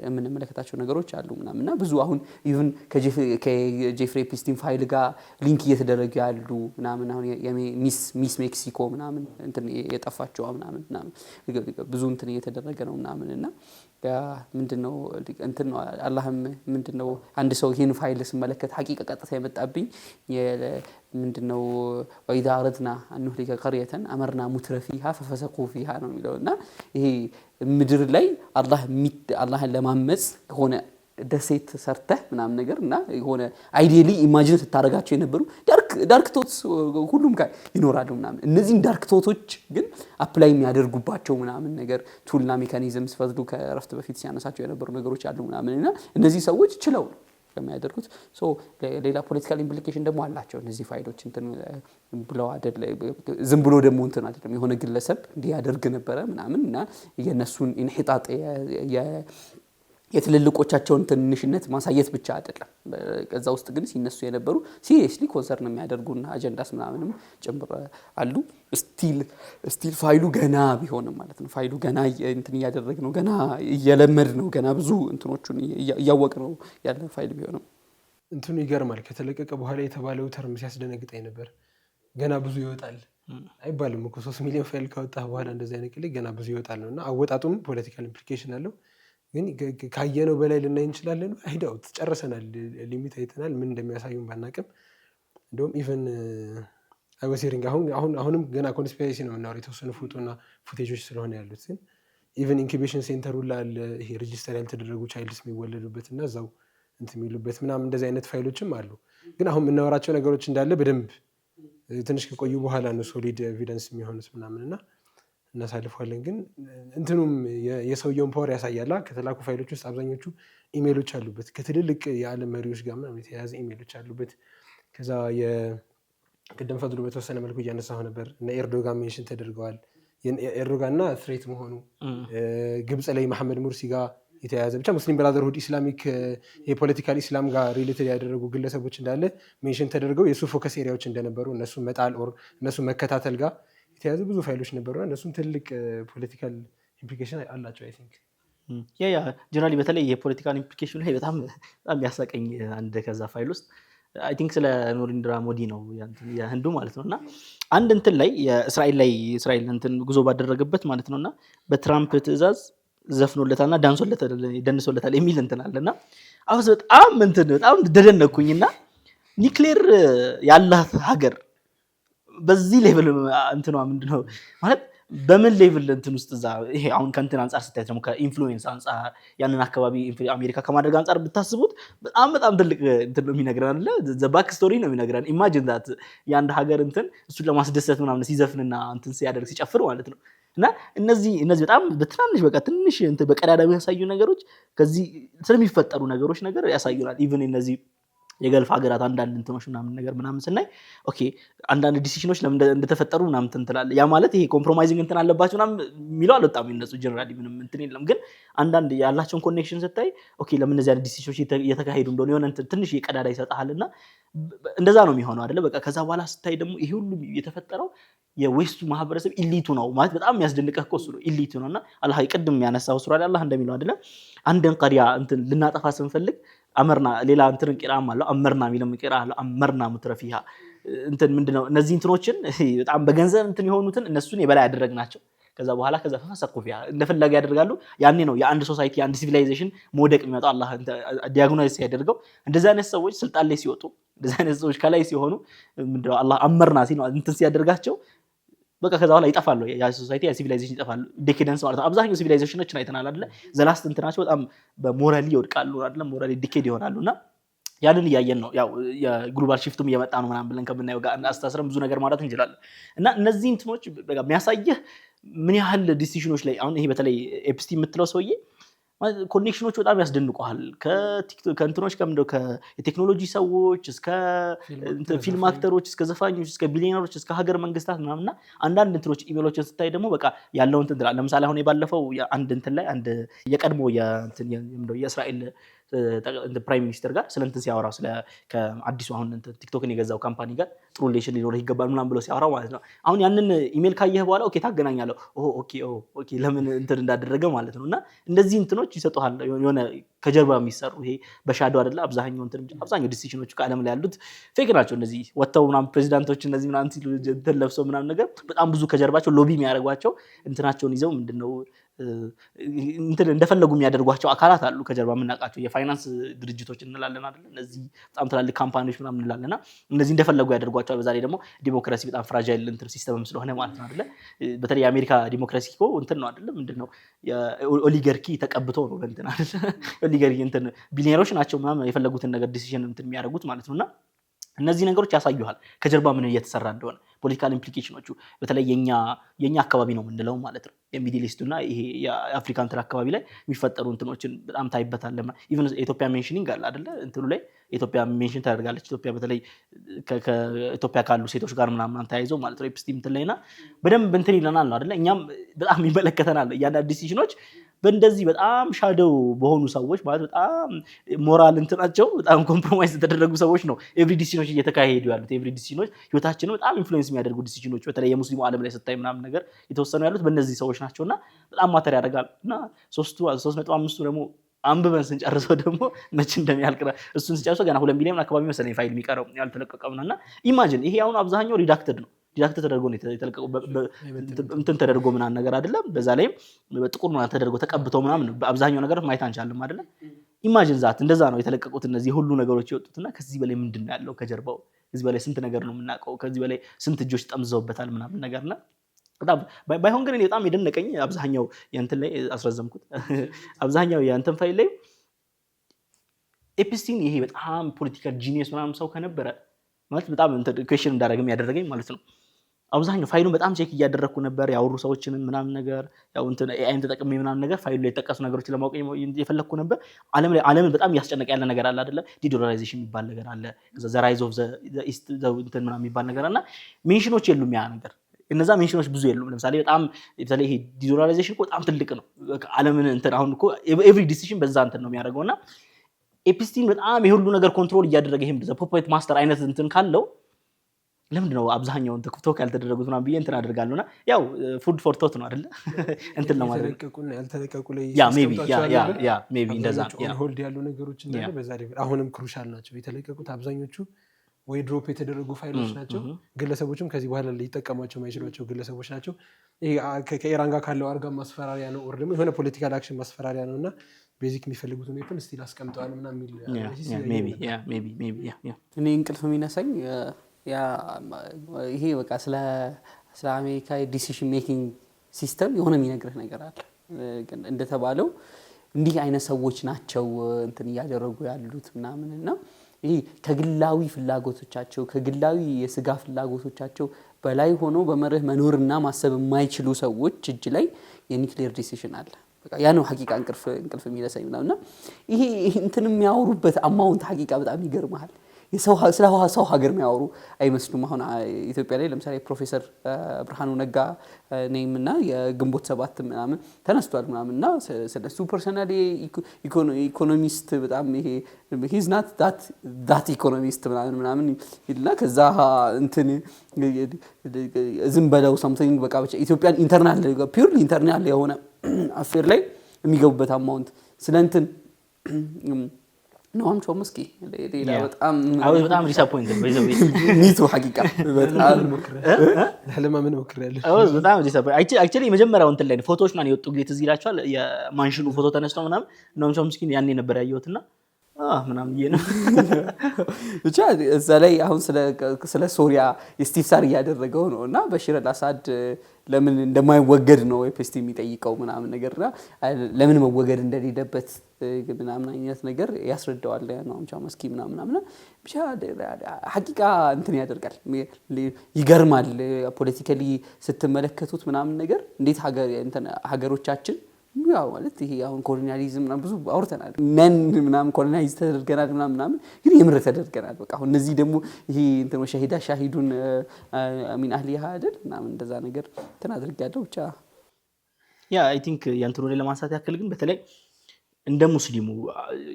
የምንመለከታቸው ነገሮች አሉ ምናምንና ብዙ አሁን ኢቭን ከጄፍሪ ኤፒስቲን ፋይል ጋር ሊንክ እየተደረገ ያሉ ምናምን አሁን ሚስ ሜክሲኮ ምናምን እንትን የጠፋቸው ምናምን ብዙ እንትን እየተደረገ ነው ምናምንና ምንድነው እንትን ነው አላህም ምንድነው አንድ ሰው ይሄን ፋይል ሲመለከት ሐቂቃ ቀጥታ የመጣብኝ ምንድነው ወይዳ አረድና አንሁሊከ ቀርየተን አመርና ሙትረፊሃ ፈፈሰቁ ፊሃ ነው የሚለውና ይሄ ምድር ላይ አላህን ለማመጽ ሆነ ደሴት ሰርተህ ምናምን ነገርና ሆነ አይዲያሊ ኢማጂን ስታረጋቸው የነበሩ ዳርክ ቶትስ ሁሉም ጋር ይኖራሉ ምናምን እነዚህ ዳርክ ቶቶች ግን አፕላይ የሚያደርጉባቸው ምናምን ነገር ቱልና ሜካኒዝምስ ፈዝዱ ከረፍት በፊት ሲያነሳቸው የነበሩ ነገሮች አሉ ምናምንና እነዚህ ሰዎች ችለው ከሚያደርጉት ሌላ ፖለቲካል ኢምፕሊኬሽን ደግሞ አላቸው እነዚህ ፋይሎች እንትን ብለው አይደል ዝም ብሎ ደግሞ እንትን አይደለም የሆነ ግለሰብ እንዲያደርግ ነበር ምናምንና የነሱን ኢንሂጣጥ የትልልቆቻቸውን ትንሽነት ማሳየት ብቻ አይደለም ከዛ ውስጥ ግን ሲነሱ የነበሩ ሲሪየስሊ ኮንሰርን የሚያደርጉና አጀንዳስ ምናምንም ጭምር አሉ ስቲል ፋይሉ ገና ቢሆንም ማለት ነው ፋይሉ ገና እንትን እያደረግ ነው ገና እየለመድ ነው ገና ብዙ እንትኖቹን እያወቅ ነው ያለ ፋይል ቢሆንም እንትኑ ይገርማል ከተለቀቀ በኋላ የተባለው ተርም ሲያስደነግጠኝ ነበር ገና ብዙ ይወጣል አይባልም እኮ 3 ሚሊዮን ፋይል ካወጣ በኋላ እንደዚህ አይነት ቅሌ ገና ብዙ ይወጣል ነውና አወጣጡም ፖለቲካል ኢምፕሊኬሽን አለው ግን ካየነው በላይ ልናይ እንችላለን አይዳው ተጨርሰናል ሊሚት አይተናል ምን እንደሚያሳዩን ባናቀም እንደውም ኢቭን አይወሲሪንግ አሁንም ገና ኮንስፒሬሲ ነው የምናወራው የተወሰኑ ፎቶና ፉቴጆች ስለሆነ ያሉት ግን ኢቨን ኢንኩቤሽን ሴንተር ሁላ አለ ይሄ ሬጂስተር ያልተደረጉ ቻይልድስ የሚወለዱበት እና እዛው እንትን የሚሉበት ምናምን እንደዚህ አይነት ፋይሎችም አሉ። ግን አሁን የምናወራቸው ነገሮች እንዳለ በደንብ ትንሽ ከቆዩ በኋላ ነው ሶሊድ ኤቪደንስ የሚሆኑት ምናምን እና እናሳልፈዋለን። ግን እንትኑም የሰውየውን ፓወር ያሳያላ። ከተላኩ ፋይሎች ውስጥ አብዛኞቹ ኢሜሎች አሉበት ከትልልቅ የዓለም መሪዎች ጋር ምናምን የተያያዘ ኢሜሎች አሉበት። ከዛ ቅድም ፈድሉ በተወሰነ መልኩ እያነሳሁ ነበር እና ኤርዶጋን ሜንሽን ተደርገዋል። ኤርዶጋን እና ትሬት መሆኑ ግብፅ ላይ መሐመድ ሙርሲ ጋር የተያያዘ ብቻ ሙስሊም ብራዘርሁድ ኢስላሚክ የፖለቲካል ኢስላም ጋር ሪሌትድ ያደረጉ ግለሰቦች እንዳለ ሜንሽን ተደርገው የሱ ፎከስ ኤሪያዎች እንደነበሩ እነሱ መጣል ኦር እነሱ መከታተል ጋር የተያዙ ብዙ ፋይሎች ነበሩና እነሱም ትልቅ ፖለቲካል ኢምፕሊኬሽን አላቸው። አይ ቲንክ ያ ጀነራሊ በተለይ የፖለቲካል ኢምፕሊኬሽን ላይ በጣም ያሳቀኝ አንድ ከዛ ፋይል ውስጥ አይ ቲንክ ስለ ኑሪንድራ ሞዲ ነው የህንዱ ማለት ነውና አንድ እንትን ላይ የእስራኤል እንትን ጉዞ ባደረገበት ማለት ነውና በትራምፕ ትዕዛዝ ዘፍኖለታልና ደንሶለታል የሚል እንትን አለና አሁን በጣም ደደነኩኝና ኒክሌር ያላት ሀገር በዚህ ሌቭል እንትኗ ምንድነው ማለት በምን ሌቭል እንትን ውስጥ እዛ ይሄ አሁን ከእንትን አንጻር ስታዩት ደግሞ ከኢንፍሉዌንስ አንጻር ያንን አካባቢ አሜሪካ ከማድረግ አንጻር ብታስቡት በጣም ትልቅ እንትን ነው የሚነግረን አይደለ? ዘ ባክ ስቶሪ ነው የሚነግረን። ኢማጂን ዛት የአንድ ሀገር እንትን እሱን ለማስደሰት ምናምን ሲዘፍንና እንትን ሲያደርግ ሲጨፍር ማለት ነው። እና እነዚህ በጣም በትናንሽ በቃ ትንሽ እንትን በቀዳዳ የሚያሳዩ ነገሮች ከዚህ ስለሚፈጠሩ ነገሮች ነገር ያሳዩናል። ኢቭን እነዚህ የገልፍ ሀገራት አንዳንድ እንትኖች ምናምን ስናይ ኦኬ አንዳንድ ዲሲሽኖች ለምን እንደተፈጠሩ ምናምን እንትላለ ያ ማለት ይሄ ኮምፕሮማይዚንግ እንትን አለባቸው ምናምን የሚለው አልወጣም እነሱ ጀነራሊ ምንም እንትን የለም። ግን አንዳንድ ያላቸውን ኮኔክሽን ስታይ ኦኬ ለምን እነዚህ አይነት ዲሲሽኖች እየተካሄዱ እንደሆነ የሆነ ትንሽ የቀዳዳ ይሰጣልና እንደዛ ነው የሚሆነው አይደለ? በቃ ከዛ በኋላ ስታይ ደግሞ ይሄ ሁሉ የተፈጠረው የዌስቱ ማህበረሰብ ኢሊቱ ነው ማለት በጣም የሚያስደንቀህ እኮ እሱ ነው ኢሊቱ ነውና አላህ ይቀድም ያነሳው ሱራ ላይ አላህ እንደሚለው አይደለ? አንድን ቀሪያ እንትን ልናጠፋ ስንፈልግ አመርና ሌላ እንትን ቂራም አለው አመርና የሚለው ቂራ አለው አመርና ሙትረፊሃ እንትን ምንድነው እነዚህ እንትኖችን በጣም በገንዘብ እንትን የሆኑትን እነሱን የበላይ ያደረግናቸው ከዛ በኋላ ከዛ ፈሰቁፊያ እንደፈለገ ያደርጋሉ። ያኔ ነው የአንድ ሶሳይቲ የአንድ ሲቪላይዜሽን መውደቅ የሚመጣው አላህ ዲያግኖሲስ ሲያደርገው እንደዛ አይነት ሰዎች ስልጣን ላይ ሲወጡ እንደዛ አይነት ሰዎች ከላይ ሲሆኑ ምንድነው አላህ አመርና ሲል እንትን ሲያደርጋቸው በቃ ከዛ በኋላ ይጠፋሉ። ያ ሶሳይቲ ያ ሲቪላይዜሽን ይጠፋሉ። ዲኬደንስ ማለት አብዛኛው ሲቪላይዜሽኖችን አይተናል አይደለ? ዘላስት እንትናቸው በጣም በሞራሊ ይወድቃሉ አይደለ? ሞራሊ ዲኬድ ይሆናሉና ያንን እያየን ነው። ያው የግሎባል ሺፍቱም እየመጣ ነው ምናምን ብለን ከምናየው ጋር አስተሳስረን ብዙ ነገር ማለት እንችላለን። እና እነዚህ እንትኖች በቃ የሚያሳየህ ምን ያህል ዲሲሽኖች ላይ አሁን ይሄ በተለይ ኤፕስቲ የምትለው ሰውዬ ኮኔክሽኖች በጣም ያስደንቁሃል። ከእንትኖች ከቴክኖሎጂ ሰዎች እስከ ፊልም አክተሮች እስከ ዘፋኞች እስከ ቢሊዮነሮች እስከ ሀገር መንግስታት ምናምንና አንዳንድ እንትኖች ኢሜሎችን ስታይ ደግሞ በቃ ያለው እንትን ትላለህ። ለምሳሌ አሁን የባለፈው አንድ እንትን ላይ አንድ የቀድሞ የእስራኤል ፕራይም ሚኒስተር ጋር ስለ እንትን ሲያወራ ስለ ከአዲሱ አሁን ቲክቶክን የገዛው ካምፓኒ ጋር ጥሩ ሪሌሽን ሊኖርህ ይገባል ምናምን ብሎ ሲያወራ ማለት ነው። አሁን ያንን ኢሜል ካየህ በኋላ ኦኬ ታገናኛለህ ኦኬ ለምን እንትን እንዳደረገ ማለት ነውና እንደዚህ እንትኖች ይሰጡሃል። የሆነ ከጀርባ የሚሰሩ ይሄ በሻዶ አይደለ አብዛኛው ዲሲሽኖች ከዓለም ላይ ያሉት ፌክ ናቸው። እነዚህ ወጥተው ምናምን ፕሬዚዳንቶች እነዚህ ምናምን ሲሉ እንትን ለብሰው ምናምን ነገር በጣም ብዙ ከጀርባቸው ሎቢ የሚያደርጓቸው እንትናቸውን ይዘው ምንድነው እንትን እንደፈለጉ የሚያደርጓቸው አካላት አሉ ከጀርባ የምናውቃቸው የፋይናንስ ድርጅቶች እንላለን አይደል? እነዚህ በጣም ትላልቅ ካምፓኒዎች ምናምን እንላለንና እነዚህ እንደፈለጉ ያደርጓቸዋል። በዛ ላይ ደግሞ ዲሞክራሲ በጣም ፍራጃይል እንትን ሲስተምም ስለሆነ ማለት ነው አይደል? በተለይ የአሜሪካ ዲሞክራሲ እኮ እንትን ነው አይደል? ምንድነው የኦሊጋርኪ ተቀብቶ ነው እንትን አይደል? ኦሊጋርኪ እንትን ቢሊዮነሮች ናቸው ምናምን የፈለጉትን ነገር ዲሲዥን እንትን የሚያደርጉት ማለት ነውና እነዚህ ነገሮች ያሳዩሃል ከጀርባ ምን እየተሰራ እንደሆነ ፖለቲካል ኢምፕሊኬሽኖቹ በተለይ የኛ አካባቢ ነው የምንለው ማለት ነው የሚድል ኢስቱና ይሄ የአፍሪካ እንትን አካባቢ ላይ የሚፈጠሩ እንትኖችን በጣም ታይበታለና ኢቭን ኢትዮጵያ ሜንሽኒንግ አለ አይደለ? እንትኑ ላይ ኢትዮጵያ ሜንሽን ታደርጋለች። ኢትዮጵያ በተለይ ከኢትዮጵያ ካሉ ሴቶች ጋር ምናምን ተያይዞ ማለት ነው ኤፕስቲ እንትን ላይና በደንብ እንትን ይለናል አይደለ? እኛም በጣም ይመለከተናል እያንዳንዱ ዲሲሽኖች በእንደዚህ በጣም ሻዶው በሆኑ ሰዎች ማለት በጣም ሞራል እንትናቸው በጣም ኮምፕሮማይዝ የተደረጉ ሰዎች ነው ኤቭሪ ዲሲሽኖች እየተካሄዱ ያሉት። ኤቭሪ ዲሲሽኖች ህይወታችንን በጣም ኢንፍሉዌንስ የሚያደርጉ ዲሲሽኖች በተለይ የሙስሊሙ ዓለም ላይ ስታይ ምናምን ነገር የተወሰኑ ያሉት በእነዚህ ሰዎች ናቸውና በጣም ማተር ያደርጋል። እና 3.5 ደግሞ አንብበን ስንጨርሰው ደግሞ መቼ እንደሚያልቅ እሱን ስንጨርሰው ገና 2 ሚሊዮን አካባቢ መሰለኝ ፋይል የሚቀረው ያልተለቀቀው ነውና ኢማጂን ይሄ አሁን አብዛኛው ሪዳክትድ ነው ተደርጎ ነው የተለቀቀው እንትን ተደርጎ ምናምን ነገር አይደለም። በዛ ላይም በጥቁር ነው ተደርጎ ተቀብተው ምናምን በአብዛኛው ነገር ማየት አንቻልም አይደለም። ኢማጂን ዛት እንደዛ ነው የተለቀቁት እነዚህ ሁሉ ነገሮች የወጡትና ከዚህ በላይ ምንድነው ያለው ከጀርባው? ከዚህ በላይ ስንት ነገር ነው የምናውቀው? ከዚህ በላይ ስንት እጆች ጠምዘውበታል ምናምን ነገርና በጣም ባይሆን ግን በጣም የደነቀኝ አብዛኛው የእንትን ላይ አስረዘምኩት አብዛኛው የእንትን ፋይል ላይ ኤፕስቲን ይሄ በጣም ፖለቲካል ጂኒየስ ምናምን ሰው ከነበረ ማለት በጣም ኩዌስችን እንዳደረግም ያደረገኝ ማለት ነው። አብዛኛው ፋይሉን በጣም ቼክ እያደረኩ ነበር ያወሩ ሰዎችንም ምናምን ነገር ያው እንትን ኤአይን ተጠቅሜ ምናምን ነገር ፋይሉ ላይ የተጠቀሱ ነገሮችን ለማወቅ የፈለኩ ነበር። ዓለምን በጣም እያስጨነቀ ያለ ነገር አለ አይደለ? ዲዶላራይዜሽን የሚባል ነገር አለ። ዘ ራይዝ ኦፍ ዘ ኢስት እንትን ምናምን የሚባል ነገር እና ሜንሽኖች የሉም ያ ነገር እነዛ ሜንሽኖች ብዙ የሉም። ለምሳሌ በጣም በተለይ ይሄ ዲዶላራይዜሽን እኮ በጣም ትልቅ ነው። ዓለምን እንትን አሁን እኮ ኤቭሪ ዲሲዥን በዛ እንትን ነው የሚያደርገውና ኤፕስቲን በጣም የሁሉ ነገር ኮንትሮል እያደረገ ይሄም ዘ ፖፔት ማስተር አይነት እንትን ካለው ለምንድነው አብዛኛውን ቲክቶክ ያልተደረጉት ምናምን ብዬ እንትን አድርጋለሁና ያው ፉድ ፎር ቶት ነው አይደለ እንትን ነው ማለት ያልተለቀቁና ያልተለቀቁ ላይ ሜቢ እንደዛ ሆልድ ያሉ ነገሮች እንዳለ በዛ ሌቭል አሁንም ክሩሻል ናቸው። የተለቀቁት አብዛኞቹ ወይ ድሮፕ የተደረጉ ፋይሎች ናቸው። ግለሰቦችም ከዚህ በኋላ ሊጠቀሟቸው የማይችሏቸው ግለሰቦች ናቸው። ይሄ ከኢራን ጋር ካለው አርጋ ማስፈራሪያ ነው ኦር ደግሞ የሆነ ፖለቲካል አክሽን ማስፈራሪያ ነውና ቤዚክ የሚፈልጉት ዌፐን ስቲል አስቀምጠዋል ምናምን የሚል እኔ እንቅልፍ የሚነሳኝ ይሄ በቃ ስለ አሜሪካ ዲሲሽን ሜኪንግ ሲስተም የሆነ የሚነግርህ ነገር አለ። እንደተባለው እንዲህ አይነት ሰዎች ናቸው እንትን እያደረጉ ያሉት ምናምን እና ይሄ ከግላዊ ፍላጎቶቻቸው ከግላዊ የስጋ ፍላጎቶቻቸው በላይ ሆኖ በመርህ መኖርና ማሰብ የማይችሉ ሰዎች እጅ ላይ የኒክሌር ዲሲሽን አለ። በቃ ያ ነው ሐቂቃ እንቅልፍ የሚነሳኝ ምናምንና ይሄ እንትን የሚያወሩበት አማውንት ሐቂቃ በጣም ይገርማል። ስለ ሰው ሀገር የሚያወሩ አይመስሉም። አሁን ኢትዮጵያ ላይ ለምሳሌ ፕሮፌሰር ብርሃኑ ነጋ ነይምና የግንቦት ሰባት ምናምን ተነስቷል ምናምንና ስለሱ ፐርሰናሊ ኢኮኖሚስት በጣም ይሄ ሂዝ ናት ዳት ኢኮኖሚስት ምናምን ይልና ከዛ እንትን ዝም በለው something በቃ ብቻ ኢትዮጵያን ኢንተርናል ፒውርሊ ኢንተርናል የሆነ አፌር ላይ የሚገቡበት አማውንት ስለ እንትን ነው አምቾ መስኪ ሌላ በጣም ዲስአፖይንትድ በይዘው ኒቱ ሐቂቃ በጣም ለማመን ሞክሬያለሁ። በጣም ዲስአፖይንትድ አክቹሊ የመጀመሪያው እንትን ላይ ፎቶዎች ማን የወጡ ጊዜ ትዝ ይላችኋል። የማንሽኑ ፎቶ ተነስተው ምናምን ነው አምቾ መስኪ ያኔ ነበር ያየሁትና ምናምን ነው ብቻ እዛ ላይ አሁን ስለ ሶሪያ ኢስቲፍሳር እያደረገው ነው እና በሽር አልአሳድ ለምን እንደማይወገድ ነው ኤፕስቲ የሚጠይቀው ምናምን ነገርና ለምን መወገድ እንደሌለበት ምናምን አይነት ነገር ያስረዳዋል ነው አምቻ መስኪ ምናምን ብቻ ሐቂቃ እንትን ያደርጋል። ይገርማል። ፖለቲካሊ ስትመለከቱት ምናምን ነገር እንዴት ሀገሮቻችን ያው ማለት ይሄ አሁን ኮሎኒያሊዝም ምናምን ብዙ አውርተናል። ነን ምናምን ኮሎኒያሊዝ ተደርገናል ምናምን ግን የምር ተደርገናል። በቃ አሁን እነዚህ ደግሞ ይሄ እንትን ሻሂዱን አሚን አህሊያ አይደል ምናምን እንደዛ ነገር እንትን አድርጋለሁ ብቻ ያ አይ ቲንክ ያንተሩ ላይ ለማንሳት ያክል ግን በተለይ እንደ ሙስሊሙ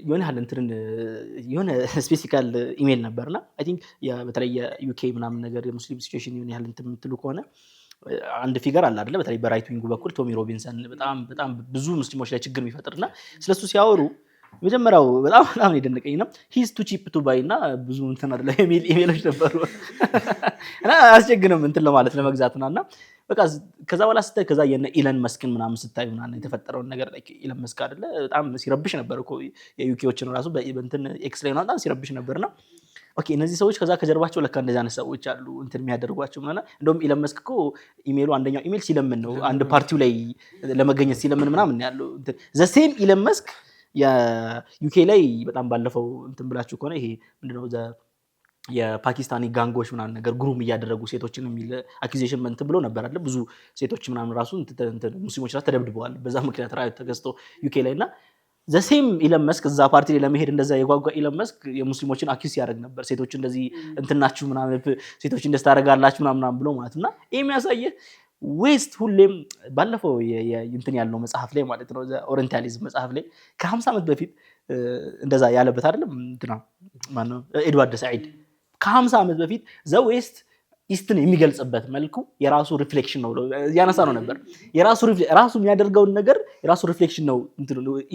የሆነ ያህል እንትን የሆነ ስፔሲፊካል ኢሜል ነበርና አይ ቲንክ በተለይ የዩኬ ምናምን ነገር የሙስሊም ሲቹዌሽን የሆነ ያህል እንትን የምትሉ ከሆነ አንድ ፊገር አለ አይደለ? በተለይ በራይት ዊንጉ በኩል ቶሚ ሮቢንሰን በጣም ብዙ ሙስሊሞች ላይ ችግር የሚፈጥርና ስለሱ ሲያወሩ መጀመሪያው በጣም የደነቀኝና ሂዝ ቱ ቺፕ ቱ ባይ እና ብዙ እንትን አይደለ የሚል ኢሜሎች ነበሩ እና አስቸግንም እንትን ለማለት ለመግዛትና በቃ ከዛ በኋላ ስታይ ከዛ የነ ኢለን መስክን ምናምን ስታይ ምናምን የተፈጠረውን ነገር ላይ ኢለን መስክ አይደለ በጣም ሲረብሽ ነበር እኮ የዩኬዎችን ራሱ በእንትን ኤክስ ላይ በጣም ሲረብሽ ነበርና ኦኬ እነዚህ ሰዎች ከዛ ከጀርባቸው ለካ እንደዛ አይነት ሰዎች አሉ እንትን የሚያደርጓቸው ምናምን እንደውም ኢለን መስክ እኮ ኢሜሉ አንደኛው ኢሜል ሲለምን ነው አንድ ፓርቲው ላይ ለመገኘት ሲለምን ምናምን ያለው እንትን ዘ ሴም ኢለን መስክ የዩኬ ላይ በጣም ባለፈው እንትን ብላችሁ ከሆነ ይሄ ምንድነው የፓኪስታኒ ጋንጎች ምናምን ነገር ግሩም እያደረጉ ሴቶችን የሚል አኪዜሽን እንትን ብሎ ነበር አይደል? ብዙ ሴቶች ምናምን ራሱ እንትን ሙስሊሞች ራሱ ተደብድበዋል በዛ ምክንያት ራዩ ተገዝቶ ዩኬ ላይ እና ዘሴም ኢለን መስክ እዛ ፓርቲ ላይ ለመሄድ እንደዛ የጓጓ ኢለን መስክ የሙስሊሞችን አኪዝ ያደርግ ነበር። ሴቶች እንደዚህ እንትናችሁ ምናምን ሴቶች እንደዚህ ታደርጋላችሁ ምናምን ብሎ ማለት እና ይሄ የሚያሳየህ ዌስት ሁሌም ባለፈው እንትን ያለው መጽሐፍ ላይ ማለት ነው ኦሪየንታሊዝም መጽሐፍ ላይ ከ50 ዓመት በፊት እንደዛ ያለበት አይደለም እንትና ማነው ኤድዋርድ ሰዒድ ከ50 ዓመት በፊት ዘ ዌስት ኢስትን የሚገልጽበት መልኩ የራሱ ሪፍሌክሽን ነው ያነሳ ነው ነበር። ራሱ የሚያደርገውን ነገር የራሱ ሪፍሌክሽን ነው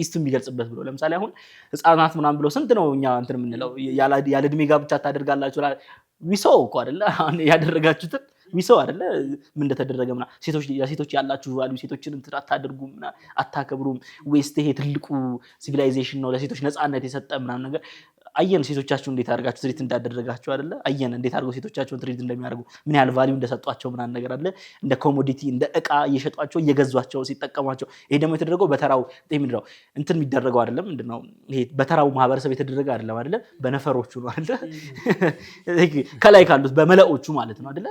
ኢስትን የሚገልጽበት ብሎ ለምሳሌ አሁን ህፃናት ምናምን ብሎ ስንት ነው እኛ እንትን የምንለው ያለ እድሜ ጋብቻ ታደርጋላችሁ ዊሶው እኮ አይደለ ያደረጋችሁት ዊሶው አይደለ ምን እንደተደረገ ምና ሴቶች ያላችሁ ቫልዩ ሴቶችን እንትን አታደርጉም እና አታከብሩም ዌስት ይሄ ትልቁ ሲቪላይዜሽን ነው ለሴቶች ነፃነት የሰጠ ምናምን ነገር አየን ሴቶቻችሁ እንዴት አድርጋችሁ ትሪት እንዳደረጋችሁ አይደለ አየን እንዴት አድርገው ሴቶቻቸውን ትሪት እንደሚያደርጉ ምን ያህል ቫልዩ እንደሰጧቸው ምናምን ነገር አለ እንደ ኮሞዲቲ እንደ እቃ እየሸጧቸው እየገዟቸው ሲጠቀሟቸው ይሄ ደግሞ የተደረገው በተራው ምንድነው እንትን የሚደረገው አይደለም ምንድነው ይሄ በተራው ማህበረሰብ የተደረገ አይደለም አይደለ በነፈሮቹ ነው አይደለ ከላይ ካሉት በመለኦቹ ማለት ነው አይደለ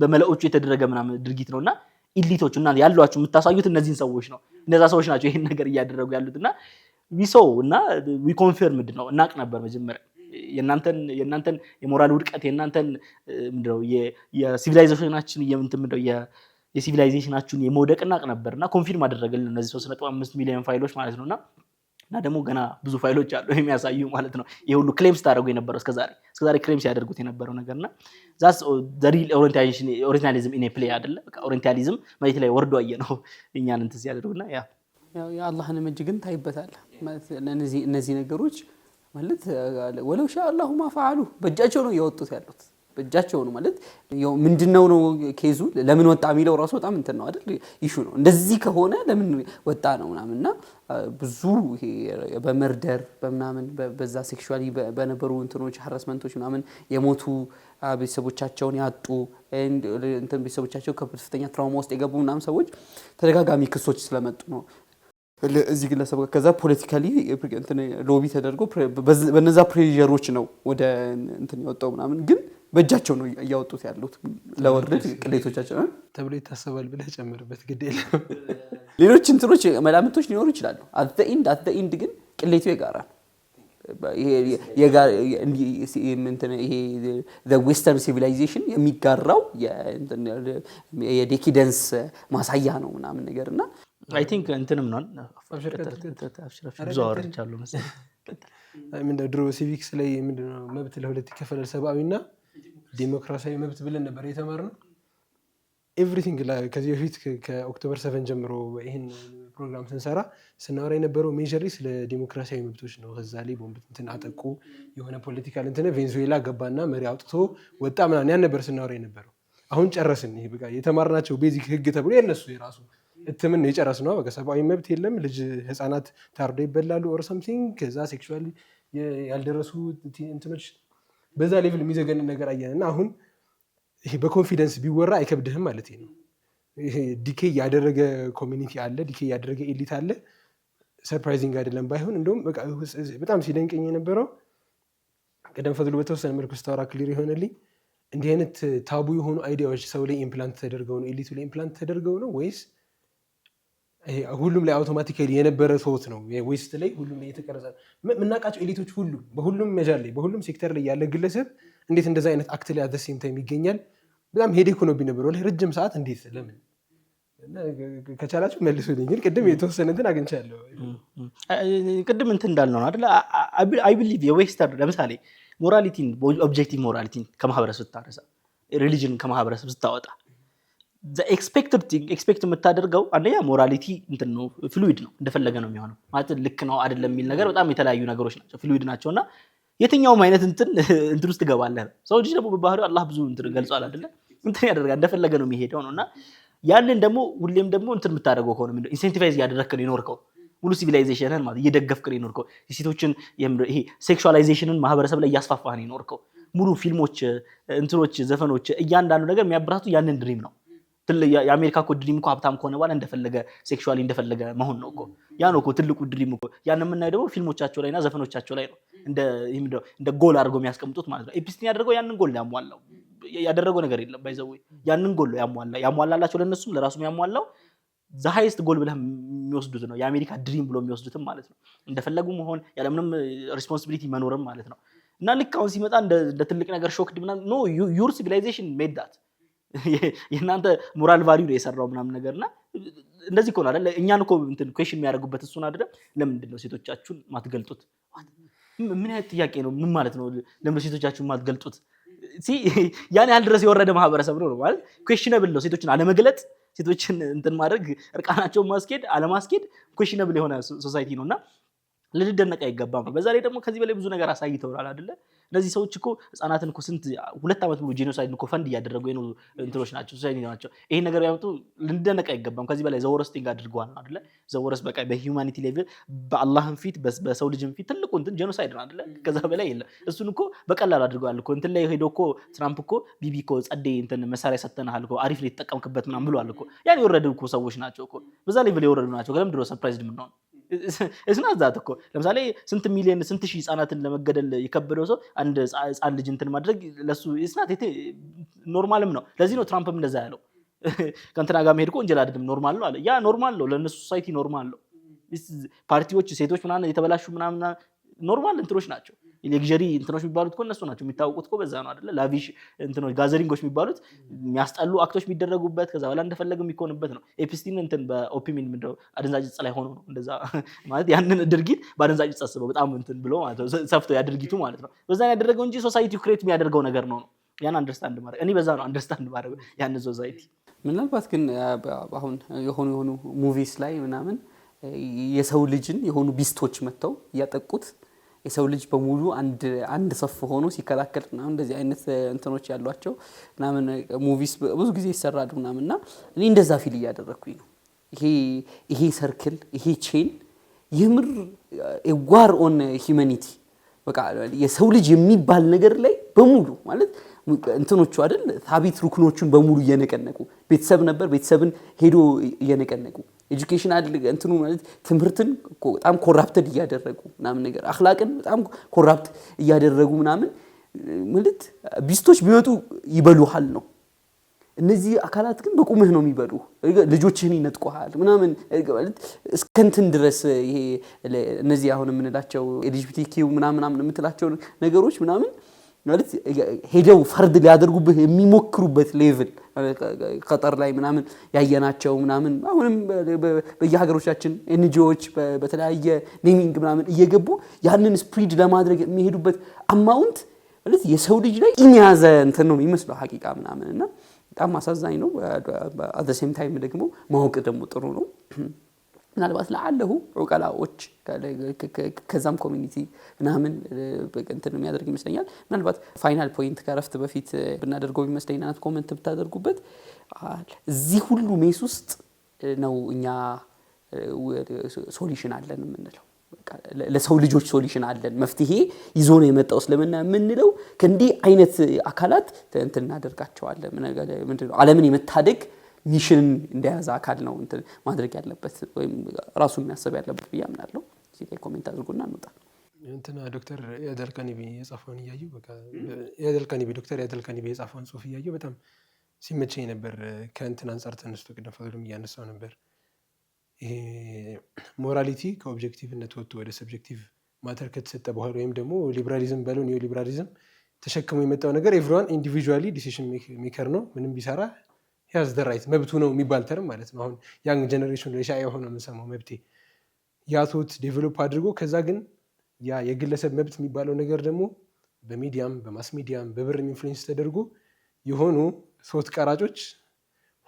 በመለኦቹ የተደረገ ምናምን ድርጊት ነውና ኢሊቶቹ እና ያሏችሁ የምታሳዩት እነዚህን ሰዎች ነው እነዛ ሰዎች ናቸው ይሄን ነገር እያደረጉ ያሉትና ዊሶው እና ዊ ኮንፈርምድ ነው እናቅ ነበር መጀመሪያ የናንተን የሞራል ውድቀት የናንተን ምንድነው የሲቪላይዜሽናችን ምንድነው የሲቪላይዜሽናችን የመውደቅ እናቅ ነበርና ኮንፊርም አደረገልን እነዚህ 3.5 ሚሊዮን ፋይሎች ማለት ነውና እና ደግሞ ገና ብዙ ፋይሎች አሉ የሚያሳዩ ማለት ነው ይሄ ሁሉ ክሌምስ ታደርጉ የነበረው እስከዛሬ ክሌምስ ያደርጉት የነበረው ነገርና ዛስ ዘ ሪል ኦሪየንታሊዝም ኢን ፕሌይ አይደለ በቃ ኦሪየንታሊዝም ማለት ላይ ወርዶ አየነው እኛን እንትን ሲያደርጉና የአላህን እጅ ግን ታይበታል ማለት እነዚህ ነገሮች ማለት ወለው ሻ አላሁ ማ ፈዓሉ በእጃቸው ነው ያወጡት ያሉት በእጃቸው ነው ማለት ምንድነው ነው ኬዙ ለምን ወጣ የሚለው ራሱ በጣም እንትን ነው አይደል ኢሹ ነው እንደዚህ ከሆነ ለምን ወጣ ነው ምናምንና ብዙ ይሄ በመርደር በመናምን በዛ ሴክሹዋሊ በነበሩ እንትኖች ሃራስመንቶች ምናምን የሞቱ ቤተሰቦቻቸውን ያጡ እንትን ቤተሰቦቻቸው ከፍተኛ ትራውማ ውስጥ የገቡ ምናምን ሰዎች ተደጋጋሚ ክሶች ስለመጡ ነው እዚህ ግለሰብ ከዛ ፖለቲካሊ እንትን ሎቢ ተደርጎ በነዛ ፕሬዠሮች ነው ወደ እንትን ያወጣው ምናምን ግን በእጃቸው ነው ያወጡት ያሉት ለወርድ ቅሌቶቻቸው ተብሎ ይታሰባል ብለህ ጨምርበት ግድ የለም ሌሎች እንትኖች መላምቶች ሊኖሩ ይችላሉ at the end ግን ቅሌቱ የጋራ ይሄ the western civilization የሚጋራው የዴኪደንስ ማሳያ ነው ምናምን ነገርና I think እንትንም ነው ብዙ አወራቻለሁ መሰለኝ ምንድነው ድሮ ሲቪክስ ላይ ምንድነው መብት ለሁለት ይከፈላል ሰብአዊና ዲሞክራሲያዊ መብት ብለን ነበር የተማርነው ኤቭሪቲንግ ከዚህ በፊት ከኦክቶበር 7 ጀምሮ ይሄን ፕሮግራም ስናወራ የነበረው ሜጀርሊ ስለ ዲሞክራሲያዊ መብቶች ነው ከዛ ላይ ቦምብ እንትን አጠቁ የሆነ ፖለቲካል እንትን ቬንዙዌላ ገባና መሪ አውጥቶ ወጣ ምናምን ያን ነበር ስናወራ የነበረው አሁን ጨረስን ይሄ በቃ የተማርናቸው ቤዚክ ህግ ተብሎ የነሱ የራሱ እትምን የጨረስነው በቃ ሰብአዊ መብት የለም ልጅ ህፃናት ታርዶ ይበላሉ ኦር ሰምቲንግ ከዛ ሴክሹዋሊ ያልደረሱ እንትኖች በዛ ሌቭል የሚዘገን ነገር አየንና አሁን ይሄ በኮንፊደንስ ቢወራ አይከብድህም ማለት ነው ይሄ ዲኬ ያደረገ ኮሚኒቲ አለ ዲኬ ያደረገ ኤሊት አለ ሰርፕራይዚንግ አይደለም ባይሆን እንደውም በቃ በጣም ሲደንቀኝ የነበረው ቀደም ፈድሎ በተወሰነ መልኩ ስታወራ ክሊር ይሆነልኝ እንዲህ አይነት ታቡ የሆኑ አይዲያዎች ሰው ላይ ኢምፕላንት ተደርገው ነው ኤሊቱ ላይ ኢምፕላንት ተደርገው ነው ወይስ ሁሉም ላይ አውቶማቲካሊ የነበረ ሶት ነው ዌስት ላይ ሁሉም ላይ የተቀረጸ ምናቃቸው ኤሊቶች ሁሉ በሁሉም መጃል ላይ በሁሉም ሴክተር ላይ ያለ ግለሰብ እንዴት እንደዛ አይነት አክት ላይ አት ዘ ሴም ታይም ይገኛል በጣም ሄዴክ ሆኖ ቢነበረው ረጅም ሰዓት እንዴት ለምን ከቻላችሁ መልሱልኝ ግን ቅድም የተወሰነ እንትን አግኝቻለሁ ቅድም እንትን እንዳልነው አይደል አይ ቢሊቭ የዌስተርን ለምሳሌ ሞራሊቲን ኦብጀክቲቭ ሞራሊቲን ከማህበረሰብ ስታነሳ ሪሊጅን ከማህበረሰብ ስታወጣ the expected thing expect የምታደርገው አንደኛ ሞራሊቲ እንትን ነው ፍሉይድ ነው እንደፈለገ ነው የሚሆነው ማለት ልክ ነው አይደለም የሚል ነገር በጣም የተለያዩ ነገሮች ናቸው ፍሉይድ ናቸውና የትኛውም አይነት እንትን ውስጥ ገባለህ ሰው ልጅ ደግሞ በባህሪው አላህ ብዙ እንትን ገልጿል አይደለ እንትን ያደርጋል እንደፈለገ ነው የሚሄደው ነውና ያንን ደግሞ ሁሌም ደግሞ እንትን የምታደርገው ከሆነ ምንድነው ኢንሴንቲቫይዝ ያደረግከው ይኖርከው ሙሉ ሲቪላይዜሽንን ማለት እየደገፍከው ይኖርከው የሴቶችን ይሄ ሴክሹዋላይዜሽንን ማህበረሰብ ላይ ያስፋፋህ ይኖርከው ሙሉ ፊልሞች እንትኖች ዘፈኖች እያንዳንዱ ነገር የሚያበራቱ ያንን ድሪም ነው የአሜሪካ እኮ ድሪም እኮ ሀብታም ከሆነ በኋላ እንደፈለገ ሴክሹዋሊ እንደፈለገ መሆን ነው እኮ ያ ነው እኮ ትልቁ ድሪም እኮ ያን የምናየው ደግሞ ፊልሞቻቸው ላይና ዘፈኖቻቸው ላይ ነው እንደ ጎል አድርገው የሚያስቀምጡት ማለት ነው ኤፒስቲን ያደረገው ያንን ጎል ያሟላው ያደረገው ነገር የለም ባይዘው ያንን ጎል ያሟላላቸው ለነሱም ለራሱም ያሟላው the highest ጎል ብለው የሚወስዱት ነው የአሜሪካ ድሪም ብሎ የሚወስዱትም ማለት ነው እንደፈለጉ መሆን ያለምንም ሪስፖንሲቢሊቲ መኖርም ማለት ነው እና ልክ አሁን ሲመጣ እንደ ትልቅ ነገር ሾክድ ምናምን ኖ your civilization made that የናንተ ሞራል ቫልዩ ነው የሰራው ምናምን ነገርና እንደዚህ እኮ ነው አይደል እኛን እኮ እንትን ኩዌስችን የሚያደርጉበት እሱን አይደል ለምንድን ነው ሴቶቻችሁን ማትገልጡት ምን አይነት ጥያቄ ነው ምን ማለት ነው ለምን ሴቶቻችሁን ማትገልጡት ያን ያህል ድረስ የወረደ ማህበረሰብ ነው ማለት ኩዌስችነብል ነው ሴቶችን አለመግለጥ ሴቶችን እንትን ማድረግ እርቃናቸውን ማስኬድ አለማስኬድ ኩዌስችነብል የሆነ ሶሳይቲ ነውና ልንደነቅ አይገባም። በዛ ላይ ደግሞ ከዚህ በላይ ብዙ ነገር አሳይተውናል አይደለ? እነዚህ ሰዎች እኮ ህፃናትን እኮ ስንት 2 ዓመት ሙሉ ጄኖሳይድ እኮ ፈንድ እያደረጉ ነው እንትኖች ናቸው ሶሳይቲ ናቸው። ይሄን ነገር ያመጡ ልንደነቅ አይገባም። ከዚህ በላይ ዘወረስቲንግ አድርገዋል አይደለ? ዘወረስ በቃ በሂዩማኒቲ ሌቭል በአላህም ፊት በሰው ልጅም ፊት ትልቁ እንትን ጄኖሳይድ ነው አይደለ? ከዛ በላይ የለም። እሱን እኮ በቀላል አድርገዋል እኮ እንትን ላይ ሄዶ እኮ ትራምፕ እኮ ቢቢ እኮ ጸዴ እንትን መሳሪያ ሰተናል እኮ አሪፍ ላይ ተጠቀምክበት ምናምን ብሏል እኮ። ያን የወረዱ እኮ ሰዎች ናቸው እኮ በዛ ሌቭል የወረዱ ናቸው። ለምን ድሮ ሰርፕራይዝድ ምን ነው እስና ዛት እኮ ለምሳሌ ስንት ሚሊዮን ስንት ሺህ ህፃናትን ለመገደል የከበደው ሰው አንድ ህፃን ልጅ እንትን ማድረግ ለሱ እስናት ኖርማልም ነው። ለዚህ ነው ትራምፕም እንደዛ ያለው ከእንትና ጋር መሄድ እኮ ወንጀል አይደለም ኖርማል ነው አለ። ያ ኖርማል ነው ለነሱ ሶሳይቲ ኖርማል ነው። ፓርቲዎች ሴቶች ምናምን የተበላሹ ምናምን ኖርማል እንትኖች ናቸው። ሌክዠሪ እንትኖች የሚባሉት እኮ እነሱ ናቸው የሚታወቁት እኮ በዛ ነው አይደለ? ላቪሽ እንትኖች ጋዘሪንጎች የሚባሉት የሚያስጠሉ አክቶች የሚደረጉበት ከዛ በኋላ እንደፈለገ የሚሆንበት ነው። ኤፕስቲን እንትን በኦፒሚን ምንድነው አደንዛዥ ዕፅ ላይ ሆኖ ነው እንደዛ ማለት ያንን ድርጊት በአደንዛዥ ዕፅ አስበው በጣም እንትን ብሎ ማለት ነው ሰፍቶ ያ ድርጊቱ ማለት ነው በዛ ያደረገው እንጂ ሶሳይቲው ክሬት የሚያደርገው ነገር ነው። ያን አንደርስታንድ ማድረግ እኔ በዛ ነው አንደርስታንድ ማድረግ ያን ሶሳይቲ። ምናልባት ግን አሁን የሆኑ ሙቪስ ላይ ምናምን የሰው ልጅን የሆኑ ቢስቶች መተው ያጠቁት የሰው ልጅ በሙሉ አንድ ሰፍ ሆኖ ሲከላከል እና እንደዚህ አይነት እንትኖች ያሏቸው ምናምን ሙቪስ ብዙ ጊዜ ይሰራሉ ምናምንና እኔ እንደዛ ፊል እያደረኩኝ ነው። ይሄ ሰርክል ይሄ ቼን የምር ዋር ኦን ሂዩማኒቲ በቃ የሰው ልጅ የሚባል ነገር ላይ በሙሉ ማለት እንትኖቹ አይደል ታቢት ሩክኖቹን በሙሉ እየነቀነቁ ቤተሰብ ነበር ቤተሰብን ሄዶ እየነቀነቁ ኤጁኬሽናል እንትኑ ማለት ትምህርትን በጣም ኮራፕትድ እያደረጉ ምናምን ነገር አኽላቅን በጣም ኮራፕት እያደረጉ ምናምን ማለት ቢስቶች ቢወጡ ይበሉሃል ነው። እነዚህ አካላት ግን በቁምህ ነው የሚበሉ ልጆችህን ይነጥቁሃል ምናምን ማለት እስከንትን ድረስ ይሄ እነዚህ አሁን የምንላቸው ኤልጂቢቲኪ ምናምን የምትላቸው ነገሮች ምናምን ማለት ሄደው ፈርድ ሊያደርጉብህ የሚሞክሩበት ሌቭል ቀጠር ላይ ምናምን ያየናቸው ምናምን አሁንም በየሀገሮቻችን ኤንጂኦዎች በተለያየ ኔሚንግ ምናምን እየገቡ ያንን ስፕሪድ ለማድረግ የሚሄዱበት አማውንት ማለት የሰው ልጅ ላይ ኢንያዘ እንትን ነው የሚመስለው ሐቂቃ ምናምን እና በጣም አሳዛኝ ነው። at the same time ደግሞ ማወቅ ደግሞ ጥሩ ነው። ምናልባት ለዓለሁ ዑቀላዎች ከዛም ኮሚኒቲ ምናምን እንትን የሚያደርግ ይመስለኛል። ምናልባት ፋይናል ፖይንት ከረፍት በፊት ብናደርገው ይመስለኛል ኮሜንት ብታደርጉበት እዚህ ሁሉ ሜስ ውስጥ ነው እኛ ሶሉሽን አለን የምንለው ለሰው ልጆች ሶሉሽን አለን መፍትሄ ይዞ ነው የመጣው ስለምን የምንለው ከእንዲህ አይነት አካላት እንትን እናደርጋቸዋለን ምንድነው ዓለምን የመታደግ ሚሽን እንደያዘ አካል ነው እንትን ማድረግ ያለበት ወይም ራሱ የሚያስብ ያለበት ብያምናለሁ። እዚህ ላይ ኮሜንት አድርጉና እንውጣ። እንትና ዶክተር ያደልከኒቢ የጻፈውን እያዩ በቃ ዶክተር ያደልከኒቢ የጻፈውን ጽሁፍ እያዩ በጣም ሲመቸኝ ነበር። ከእንትን አንፃር ተነስቶ ቅድም ፈቅዶም እያነሳው ነበር። ይሄ ሞራሊቲ ከኦብጀክቲቭነት ወጥቶ ወደ ሰብጀክቲቭ ማተር ከተሰጠ በኋላ ወይም ደግሞ ሊበራሊዝም በለው ኒዮ ሊበራሊዝም ተሸክሞ የመጣው ነገር ኤቭሪዋን ኢንዲቪጁዋሊ ዲሲዥን ሜከር ነው ምንም ቢሰራ ያዝ ዘ ራይት መብቱ ነው የሚባል ተርም ማለት ነው። አሁን ያንግ ጀነሬሽን ለሻ የሆነ የምንሰማው መብቴ ያቶት ዴቨሎፕ አድርጎ ከዛ ግን ያ የግለሰብ መብት የሚባለው ነገር ደግሞ በሚዲያም በማስ ሚዲያም በብር ኢንፍሉዌንስ ተደርጎ የሆኑ ሶስት ቀራጮች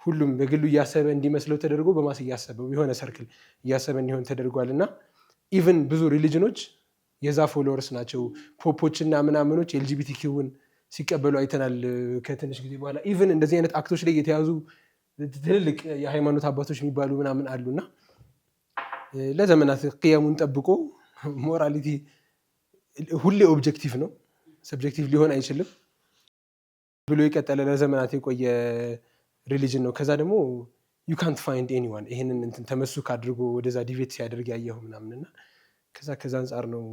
ሁሉም በግሉ እያሰበ እንዲመስለው ተደርጎ በማስ እያሰበው የሆነ ሰርክል እያሰበ እንዲሆን ተደርጓልና ኢቭን ብዙ ሪሊጅኖች የዛ ፎሎወርስ ናቸው። ፖፖችና ምናምኖች ኤልጂቢቲኪውን ሲቀበሉ አይተናል ከትንሽ ጊዜ በኋላ። ኢቭን እንደዚህ አይነት አክቶች ላይ የተያዙ ትልልቅ የሃይማኖት አባቶች የሚባሉ ምናምን አሉና ለዘመናት ቅያሙን ጠብቆ ሞራሊቲ ሁሌ ኦብጀክቲቭ ነው ሰብጀክቲቭ ሊሆን አይችልም ብሎ የቀጠለ ለዘመናት የቆየ ሪሊጅን ነው። ከዛ ደግሞ you can't find anyone ይሄንን እንትን ተመስክ አድርጎ ወደዛ ዲቤት ሲያደርግ ያየው ምናምንና ከዛ አንፃር ነው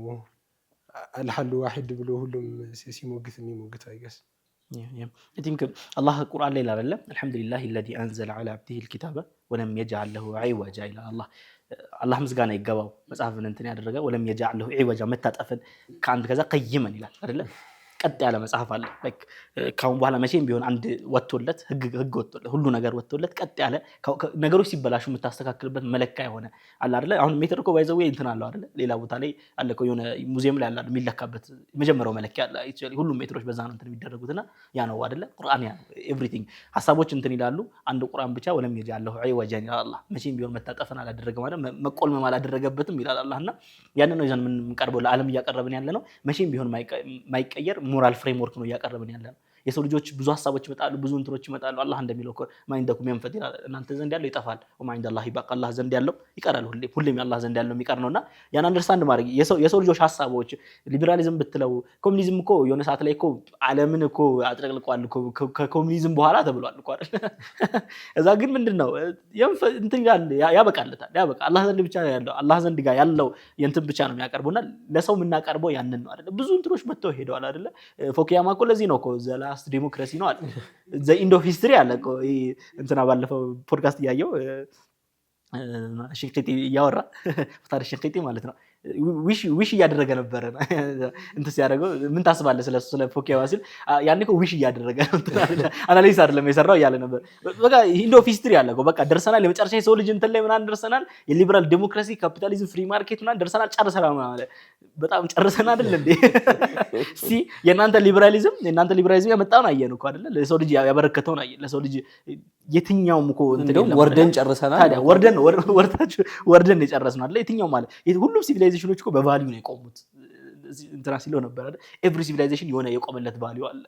الحل واحد ብሎ ሁሉም ሲሞግት የሚሞግት አይገስ I think الله القرآن ላይ አይደለም الحمد لله الذي أنزل على عبده الكتاب ولم يجعل له عوجا إلى الله ምስጋና ይገባው መጽሐፍን እንትን ያደረገ ولم يجعل له عوجا መታጠፍን ከአንድ ከዛ ቀይመን ይላል አይደለ ቀጥ ያለ መጽሐፍ አለ። ካሁን በኋላ መቼም ቢሆን አንድ ወጥቶለት ህግ ወጥቶለት ሁሉ ነገር ወጥቶለት ቀጥ ያለ ነገሮች ሲበላሹ የምታስተካክልበት መለካ የሆነ አለ አይደለ? አሁን ሜትር እኮ ባይዘው እንትን አለው አይደለ? ሌላ ቦታ ላይ አለ እኮ የሆነ ሙዚየም ላይ አለ የሚለካበት መጀመሪያው መለኪያ አለ። አክቹአሊ ሁሉም ሜትሮች በዛ ነው እንትን የሚደረጉትና ያ ነው አይደለ? ቁርአን ያ ነው ኤቭሪቲንግ። ሐሳቦች እንትን ይላሉ። አንድ ቁርአን ብቻ ወለም ይጃለሁ አይወጀን ይላል አላህ። መቼም ቢሆን መታጠፍን አላደረገም ማለት መቆልመም አላደረገበትም ይላል አላህና ያንን ነው ይዘን የምንቀርበው ለዓለም እያቀረብን ያለ ነው። መቼም ቢሆን ማይቀየር ሞራል ፍሬምወርክ ነው እያቀረብን ያለ ነው። የሰው ልጆች ብዙ ሐሳቦች ይመጣሉ፣ ብዙ እንትሮች ይመጣሉ። አላህ እንደሚለው እኮ ማይንደኩም የንፈት ይላል። እናንተ ዘንድ ያለው ይጠፋል፣ ወማይንደላሂ ባቅ አላህ ዘንድ ያለው ይቀራል። ሁሌም አላህ ዘንድ ያለው የሚቀር ነውና ያን አንደርስታንድ ማድረግ የሰው ልጆች ሐሳቦች ሊበራሊዝም ብትለው ኮሙኒዝም እኮ የሆነ ሰዓት ላይ እኮ ዓለምን እኮ አጥለቅልቋል እኮ ከኮሙኒዝም በኋላ ተብሏል እኮ አይደል? እዛ ግን ምንድነው እንትን ያበቃለታል። አላህ ዘንድ ብቻ ነው ያለው። አላህ ዘንድ ጋር ያለው የእንትን ብቻ ነው የሚያቀርበውና ለሰው የምናቀርበው ያንን ነው አይደል? ብዙ እንትሮች መጥተው ሄደዋል አይደል? ፎኪያማ እኮ ለዚህ ነው እኮ ላስት ዲሞክራሲ ነው አለ ዘ ኢንድ ኦፍ ሂስትሪ አለ እኮ እንትና ባለፈው ፖድካስት እያየው ሽንቅቲ እያወራ ፍታር ሽንቅቲ ማለት ነው ዊሽ እያደረገ ነበረ እንትን ሲያደርገው ምን ታስባለህ ስለ ፎኪያዋ ሲል ያኔ እኮ ዊሽ እያደረገ ነው አናሊሲስ አይደለም የሰራው እያለ ነበር። በቃ ኢንድ ኦፍ ሂስትሪ አለ እኮ በቃ ደርሰናል። የመጨረሻ የሰው ልጅ እንትን ላይ ምናምን ደርሰናል። የሊበራል ዲሞክራሲ ካፒታሊዝም ፍሪ ማርኬት ምናምን ደርሰናል፣ ጨርሰናል ማለት በጣም ጨርሰናል አይደል እንዴ? የእናንተ ሊበራሊዝም ያመጣውን አየን እኮ አይደል? ለሰው ልጅ ያበረከተውን አየን። ለሰው ልጅ የትኛውም እኮ እንትን ወርደን ጨርሰናል። ታዲያ ወርደን የጨረስነው አይደል? የትኛው ማለት ሁሉም ሲቪላይዜሽኖች እኮ በቫልዩ ነው የቆሙት። እንትና ሲለው ነበር አይደል? ኤቭሪ ሲቪላይዜሽን የሆነ የቆመለት ቫልዩ አለ።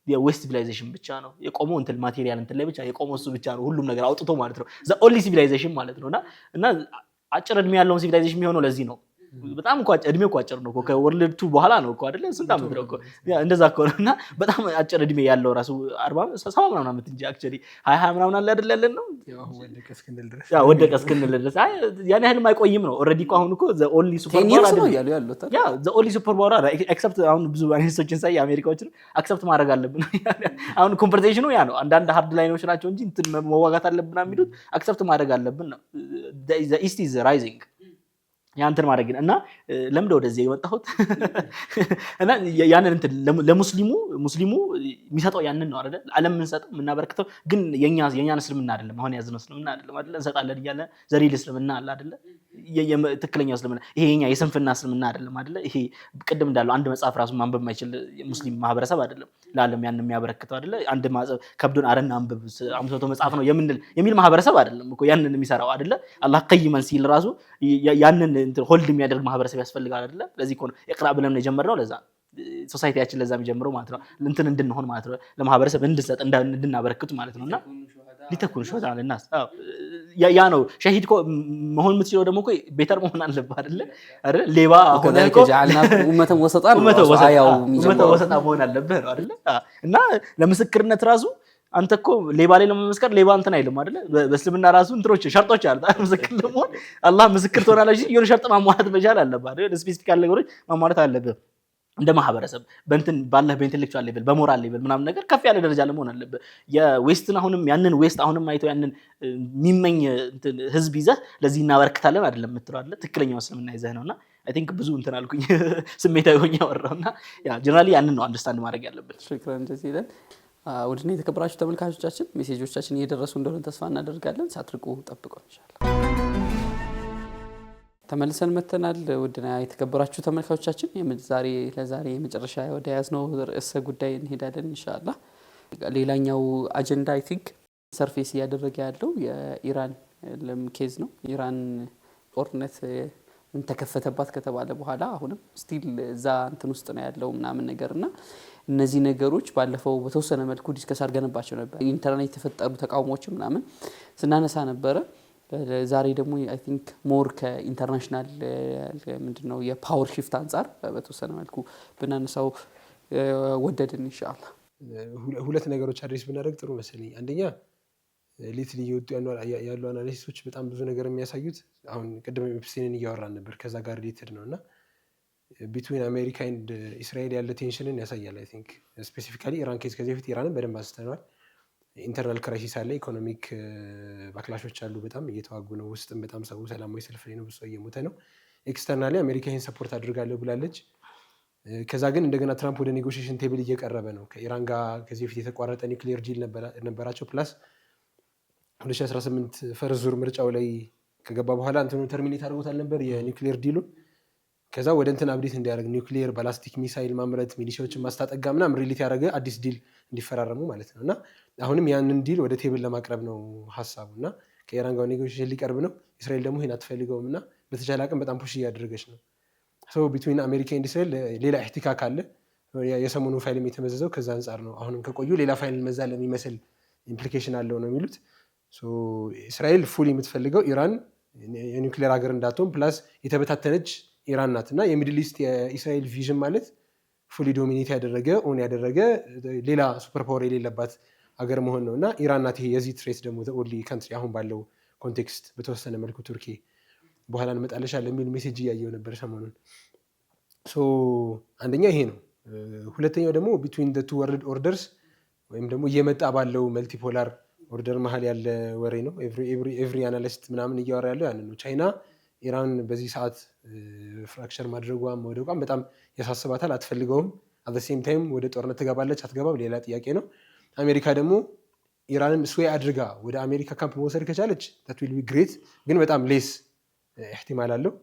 የዌስት ሲቪላይዜሽን ብቻ ነው የቆመው እንትን ማቴሪያል እንትን ላይ ብቻ የቆመው እሱ ብቻ ነው ሁሉም ነገር አውጥቶ ማለት ነው። ዘ ኦንሊ ሲቪላይዜሽን ማለት ነውና አጭር እድሜ ያለውን ሲቪላይዜሽን የሚሆነው ለዚህ ነው። በጣም እኮ እድሜ እኮ አጭር ነው እኮ ከወርልድ 2 በኋላ ነው እኮ አይደለ? ስንት ዓመት ነው እኮ እንደዛ እኮ እና በጣም አጭር እድሜ ያለው ራሱ 40 70 ምናምን ዓመት እንጂ አክቹአሊ 20 ምናምን አለ አይደል ያለን ነው ወደቀ እስክንል ድረስ ያን ያህል ማይቆይም ነው። ኦልሬዲ እኮ አሁን እኮ ዘ ኦንሊ ሱፐር ፓወር አይደል ያለው ያሉት ዘ ኦንሊ ሱፐር ፓወር ኤክሰፕት አሁን ብዙ አናሊስቶችን ሳይ አሜሪካዎችን አክሰፕት ማድረግ አለብን። አሁን ኮንቨርሴሽኑ ያ ነው። አንዳንድ ሃርድ ላይኖች ናቸው እንጂ እንትን መዋጋት አለብን የሚሉት አክሰፕት ማድረግ አለብን ነው። ዘ ኢስት ኢዝ ራይዚንግ ያንተን ማድረግ እና ለምን ወደዚህ የወጣሁት እና ያንን እንትን ለሙስሊሙ የሚሰጠው ያንን ነው አይደል? ዓለም የምንሰጠው የምናበረክተው ግን የኛን እስልምና አይደለም። አሁን ያዝነው እስልምና አይደለም አይደል? እንሰጣለን እያለ ዘሪል እስልምና አለ አይደል? ትክክለኛው እስልምና ይሄ የኛ የስንፍና እስልምና አይደለም አይደል? ይሄ ቅድም እንዳለው አንድ መጽሐፍ ራሱ ማንበብ የማይችል ሙስሊም ማህበረሰብ አይደለም ለዓለም ያንን የሚያበረክተው አይደል? አንድ መጽሐፍ ከብዶን አረና አንብብ 500 መጽሐፍ ነው የሚል ማህበረሰብ አይደለም እኮ ያንን የሚሰራው አይደል? አላህ ቀይመን ሲል ራሱ ያንን ሆልድ የሚያደርግ ማህበረሰብ ያስፈልጋል አይደለ? ለዚህ እኮ ነው ኢቅራ ብለን ነው የጀመርነው። ለዛ ሶሳይቲያችን ለዛ የሚጀምረው ማለት ነው እንትን እንድንሆን ማለት ነው ለማህበረሰብ እንድንሰጥ እንድናበረክቱ ማለት ነውና ሊተኩን ሹሃዳ ለናስ ያ ነው ሸሂድ እኮ መሆን የምትችለው ደግሞ እኮ ቤተር መሆን አለበት አይደለ? ሌባ አሁን እኮ ኡመተን ወሰጣ መሆን አለበት ነው አይደለ? እና ለምስክርነት ራሱ አንተ እኮ ሌባ ላይ ለመመስከር ሌባ እንትን አይልም አይደለ? በእስልምና ራሱ እንትሮች ሸርጦች አሉ። ምስክር ለመሆን አላህ ምስክር ትሆናለህ የሆነ ሸርጥ ማሟላት መቻል አለበት አይደል? ስፔሲፊክ ነገሮች ማሟላት አለበት። እንደ ማህበረሰብ በእንትን ባለህ በኢንተሌክቹዋል ሌቭል በሞራል ሌቭል ምናምን ነገር ከፍ ያለ ደረጃ ለመሆን አለበት። የዌስትን አሁንም ያንን ዌስት አሁንም አይቶ ያንን የሚመኝ እንትን ህዝብ ይዘህ ለዚህ እናበረክታለን አይደለም የምትለው አይደለ? ትክክለኛው እስልምና ይዘህ ነውና አይ ቲንክ ብዙ እንትን አልኩኝ ስሜታዊ ሆኜ አወራውና ያ ጀነራሊ ያንን ነው አንደርስታንድ ማድረግ ያለበት። ሽክራን ጀዚለን። ውድና የተከበራችሁ ተመልካቾቻችን ሜሴጆቻችን እየደረሱ እንደሆነ ተስፋ እናደርጋለን። ሳትርቁ ጠብቁን ኢንሻአላህ። ተመልሰን መተናል። ውድና የተከበራችሁ ተመልካቾቻችን ለዛሬ የመጨረሻ ወደ ያዝነው ርዕሰ ጉዳይ እንሄዳለን ኢንሻአላህ። ሌላኛው አጀንዳ አይ ቲንክ ሰርፌስ እያደረገ ያለው የኢራን ኬዝ ነው። ኢራን ጦርነት ምን ተከፈተባት ከተባለ በኋላ አሁንም ስቲል እዛ እንትን ውስጥ ነው ያለው ምናምን ነገርና እነዚህ ነገሮች ባለፈው በተወሰነ መልኩ ዲስከስ አድርገንባቸው ነበር። ኢንተርኔት የተፈጠሩ ተቃውሞዎች ምናምን ስናነሳ ነበረ። ዛሬ ደግሞ አይ ቲንክ ሞር ከኢንተርናሽናል ምንድነው የፓወር ሺፍት አንፃር በተወሰነ መልኩ ብናነሳው ወደድን ኢንሻአላህ። ሁለት ነገሮች አድሬስ ብናደርግ ጥሩ መሰለኝ። አንደኛ ሊትሊ እየወጡ ያሉ አናሊሲሶች በጣም ብዙ ነገር የሚያሳዩት አሁን ቅድም ኤፕስቲንን እያወራን ነበር ከዛ ጋር ሪሌትድ ነውና ቢትዊን አሜሪካ ኤንድ እስራኤል ያለ ቴንሽንን ያሳያል። አይ ቲንክ ስፔሲፊካሊ ኢራን ኬዝ ከዚህ በፊት ኢራንን በደንብ አንስተናል። ኢንተርናል ክራይሲስ አለ፣ ኢኮኖሚክ ባክላሾች አሉ፣ በጣም እየተዋጉ ነው። ውስጥም በጣም ሰው ሰላማዊ ሰልፍ ላይ ነው፣ ብዙ ሰው እየሞተ ነው። ኤክስተርናሊ አሜሪካ ይህን ሰፖርት አድርጋለሁ ብላለች። ከዛ ግን እንደገና ትራምፕ ወደ ኔጎሽዬሽን ቴብል እየቀረበ ነው። ከኢራን ጋር ከዚህ በፊት የተቋረጠ ኒውክሊየር ዲል ነበራቸው። ፕላስ 2018 ፈርዝ ዙር ምርጫው ላይ ከገባ በኋላ እንትኑ ተርሚኔት አድርጎታል ነበር የኒውክሊየር ዲሉን። ከዛ ወደ እንትን አብዴት እንዲያደርግ ኒውክሊየር ባላስቲክ ሚሳይል ማምረት ሚሊሻዎችን ማስታጠጋ ምናምን ሪሊት ያደረገ አዲስ ዲል እንዲፈራረሙ ማለት ነው። እና አሁንም ያንን ዲል ወደ ቴብል ለማቅረብ ነው ሀሳቡ እና ከኢራን ጋር ኔጎሽዬሽን ሊቀርብ ነው። እስራኤል ደግሞ ይህን አትፈልገውም እና በተቻለ አቅም በጣም ፑሽ እያደረገች ነው። ቢትዊን አሜሪካ ኤንድ እስራኤል ሌላ ኢህቲካክ አለ። የሰሞኑ ፋይልም የተመዘዘው ከዛ አንጻር ነው። አሁንም ከቆዩ ሌላ ፋይል መዛ ለሚመስል ኢምፕሊኬሽን አለው ነው የሚሉት። እስራኤል ፉል የምትፈልገው ኢራን የኒውክሌር ሀገር እንዳትሆን ፕላስ የተበታተነች ኢራን ናት እና የሚድል ኢስት የእስራኤል ቪዥን ማለት ፉሊ ዶሚኔት ያደረገ ኦን ያደረገ ሌላ ሱፐር ፓወር የሌለባት ሀገር መሆን ነው እና ኢራን ናት የዚህ ትሬት ደግሞ ኦንሊ ካንትሪ አሁን ባለው ኮንቴክስት። በተወሰነ መልኩ ቱርኪ በኋላ እንመጣለሻለን የሚል ሜሴጅ እያየው ነበር ሰሞኑን። አንደኛ ይሄ ነው። ሁለተኛው ደግሞ ቢትዊን ቱ ወርልድ ኦርደርስ ወይም ደግሞ እየመጣ ባለው መልቲፖላር ኦርደር መሀል ያለ ወሬ ነው። ኤቭሪ አናሊስት ምናምን እያወራ ያለው ያንን ነው። ቻይና ኢራን በዚህ ሰዓት ፍራክቸር ማድረጓም መውደቋም በጣም ያሳስባታል፣ አትፈልገውም። አት ዘ ሴም ታይም ወደ ጦርነት ትገባለች አትገባም ሌላ ጥያቄ ነው። አሜሪካ ደግሞ ኢራንን ስዌይ አድርጋ ወደ አሜሪካ ካምፕ መውሰድ ከቻለች that will be great፣ ግን በጣም ሌስ ኢህቲማል አለው።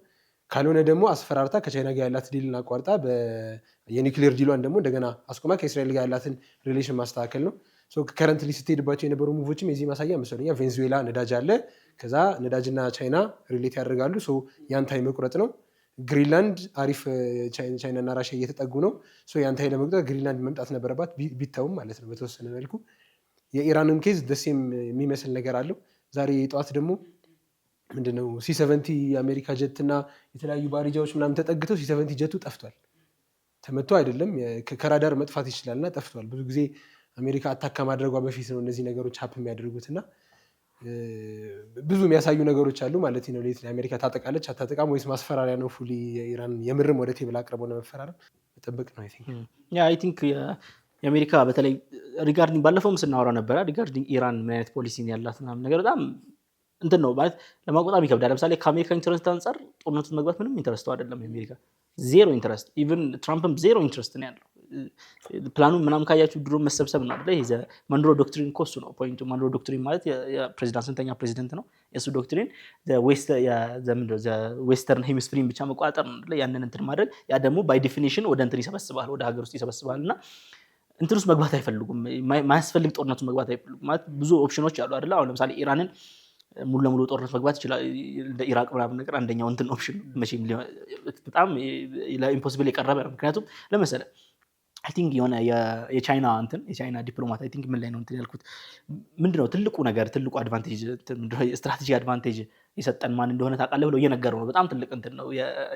ካልሆነ ደግሞ አስፈራርታ ከቻይና ጋር ያላት ዲልን አቋርጣ የኒውክሌር ዲሏን ደግሞ እንደገና አስቆማ ከእስራኤል ጋር ያላትን ሪሌሽን ማስተካከል ነው። ከረንትሊ ስትሄድባቸው የነበሩ ሙቮችም የዚህ ማሳያ መሰለኛ። ቬንዙዌላ ነዳጅ አለ፣ ከዛ ነዳጅና ቻይና ሪሌት ያደርጋሉ። ያንታይ መቁረጥ ነው። ግሪንላንድ አሪፍ ቻይናና ራሽያ እየተጠጉ ነው። ያንታይ ለመቁረጥ ግሪንላንድ መምጣት ነበረባት ቢተውም ማለት ነው በተወሰነ መልኩ። የኢራንም ኬዝ ደሴም የሚመስል ነገር አለው። ዛሬ ጠዋት ደግሞ ምንድነው C-70 የአሜሪካ ጀት እና የተለያዩ ባሪጃዎች ምናምን ተጠግተው C-70 ጀቱ ጠፍቷል። ተመቶ አይደለም ከራዳር መጥፋት ይችላልና ጠፍቷል። ብዙ ጊዜ አሜሪካ አታካ ማድረጓ በፊት ነው እነዚህ ነገሮች ሀፕ የሚያደርጉት እና ብዙ የሚያሳዩ ነገሮች አሉ ማለት ነው። ሌት አሜሪካ ታጠቃለች አታጠቃም ወይስ ማስፈራሪያ ነው? ፉሊ የኢራን የምርም ወደ ቴብል አቅርበው ለመፈራረም መጠበቅ ነው። አይ ቲንክ የአሜሪካ በተለይ ሪጋርዲንግ ባለፈውም ስናወራ ነበረ ሪጋርዲንግ ኢራን ምን አይነት ፖሊሲ ያላት ምናምን ነገር በጣም እንትን ነው ማለት ለማቆጣም ይከብዳል። ለምሳሌ ከአሜሪካ ኢንተረስት አንጻር ጦርነቱን መግባት ምንም ኢንተረስት አይደለም። የአሜሪካ ዜሮ ኢንተረስት፣ ኢቭን ትራምፕም ዜሮ ኢንተረስት ነው ያለው። ፕላኑን ምናምን ካያችሁ ድሮ መሰብሰብ ነው አይደል? ይሄ ማንድሮ ዶክትሪን ኮሱ ነው ፖይንቱ። ማንድሮ ዶክትሪን ማለት የፕሬዚዳንት ስንተኛ ፕሬዚደንት ነው የሱ ዶክትሪን ዌስተርን ሄሚስፌሪን ብቻ መቆጣጠር ነው አይደል? ያንን እንትን ማድረግ ያ ደግሞ ባይ ዴፊኒሽን ወደ እንትን ይሰበስባል፣ ወደ ሀገር ውስጥ ይሰበስባል እና እንትን ውስጥ መግባት አይፈልጉም። ማያስፈልግ ጦርነቱ መግባት አይፈልጉም ማለት ብዙ ኦፕሽኖች አሉ አይደል? አሁን ለምሳሌ ኢራንን ሙሉ ለሙሉ ጦርነት መግባት ይችላል እንደ ኢራቅ ምናምን ነገር አንደኛው እንትን ኦፕሽን መቼም በጣም ለኢምፖሲብል የቀረበ ነው። ምክንያቱም ለምሳሌ አይ ቲንክ የሆነ የቻይና ዲፕሎማት አይ ቲንክ ምን ላይ ነው እንትን ያልኩት ምንድነው ትልቁ ነገር ትልቁ አድቫንቴጅ ስትራቴጂ አድቫንቴጅ የሰጠን ማን እንደሆነ ታውቃለህ ብለው እየነገረው ነው። በጣም ትልቅ እንትን ነው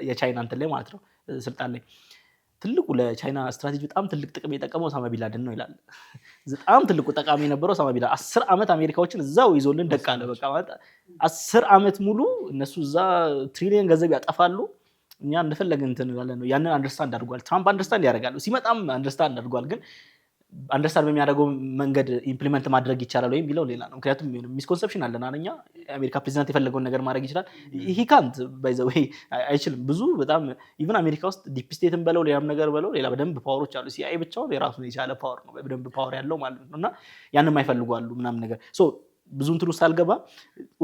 የቻይና እንትን ላይ ማለት ነው ስልጣን ላይ ትልቁ ለቻይና ስትራቴጂ በጣም ትልቅ ጥቅም የጠቀመው ኦሳማ ቢንላደን ነው ይላል። በጣም ትልቁ ጠቃሚ የነበረው ኦሳማ ቢንላደን 10 ዓመት አሜሪካዎችን እዛው ይዞልን ደቃለ። በቃ ማለት 10 ዓመት ሙሉ እነሱ እዛ ትሪሊየን ገንዘብ ያጠፋሉ፣ እኛ እንደፈለግን እንትን እንላለን ነው። ያንን አንደርስታንድ አድርጓል ትራምፕ። አንደርስታንድ ያደርጋሉ ሲመጣም አንደርስታንድ አድርጓል። ግን አንደርስታንድ በሚያደርገው መንገድ ኢምፕሊመንት ማድረግ ይቻላል ወይም ቢለው ሌላ ነው። ምክንያቱም ሚስኮንሰፕሽን አለን አለኛ የአሜሪካ ፕሬዚዳንት የፈለገውን ነገር ማድረግ ይችላል። ሂ ካንት ባይ ዘ ዌይ አይችልም። ብዙ በጣም ኢቭን አሜሪካ ውስጥ ዲፕ ስቴትን በለው ሌላም ነገር በለው ሌላ በደንብ ፓወሮች አሉ። ሲአይኤ ብቻውን የራሱን የቻለ ፓወር ነው፣ በደንብ ፓወር ያለው ማለት ነው። እና ያንን የማይፈልጉ አሉ ምናምን ነገር ብዙ እንትን ውስጥ አልገባ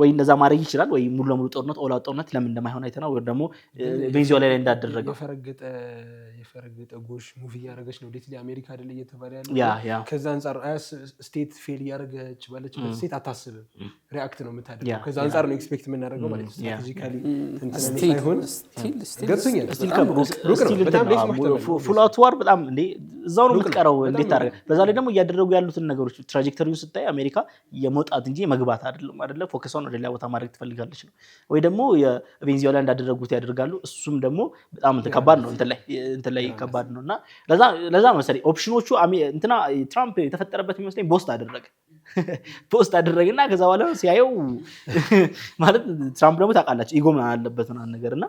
ወይ እንደዛ ማድረግ ይችላል ወይ ሙሉ ለሙሉ ጦርነት ኦላ ጦርነት ለምን እንደማይሆን አይተናል። ወይ ደግሞ ቬንዙዌላ ላይ እንዳደረገ የፈረገጠ ጎሽ ሙቪ እያደረገች ነው ዴትሊ አሜሪካ አይደለ እየተባለ ያለው። ከዛ አንጻር ስቴት ፌል እያደረገች ባለችበት ስቴት አታስብም፣ ሪአክት ነው የምታደርገው። ከዛ አንጻር ነው ኤክስፔክት የምናደርገው ማለት ነው። ስትራቴጂካሊ እንትን ሳይሆን ገብቶኛል። ፉል አውት ዋር በጣም እንዴ እዛው ነው የምትቀረው። እንዴት ታደርገ በዛ ላይ ደግሞ እያደረጉ ያሉትን ነገሮች ትራጀክተሪውን ስታይ አሜሪካ የመውጣት እንጂ መግባት አይደለም ፎከሷን ወደ ሌላ ቦታ ማድረግ ትፈልጋለች ነው። ወይ ደግሞ የቬንዙዌላ እንዳደረጉት ያደርጋሉ። እሱም ደግሞ በጣም ከባድ ነው እንትን ላይ ከባድ ነው። እና ለዛ መሰለኝ ኦፕሽኖቹ እንትና ትራምፕ የተፈጠረበት የሚመስለኝ ፖስት አደረገና ከዛ በኋላ ሲያየው ማለት ትራምፕ ደግሞ ታውቃላችሁ ኢጎ አለበት ምናምን ነገር እና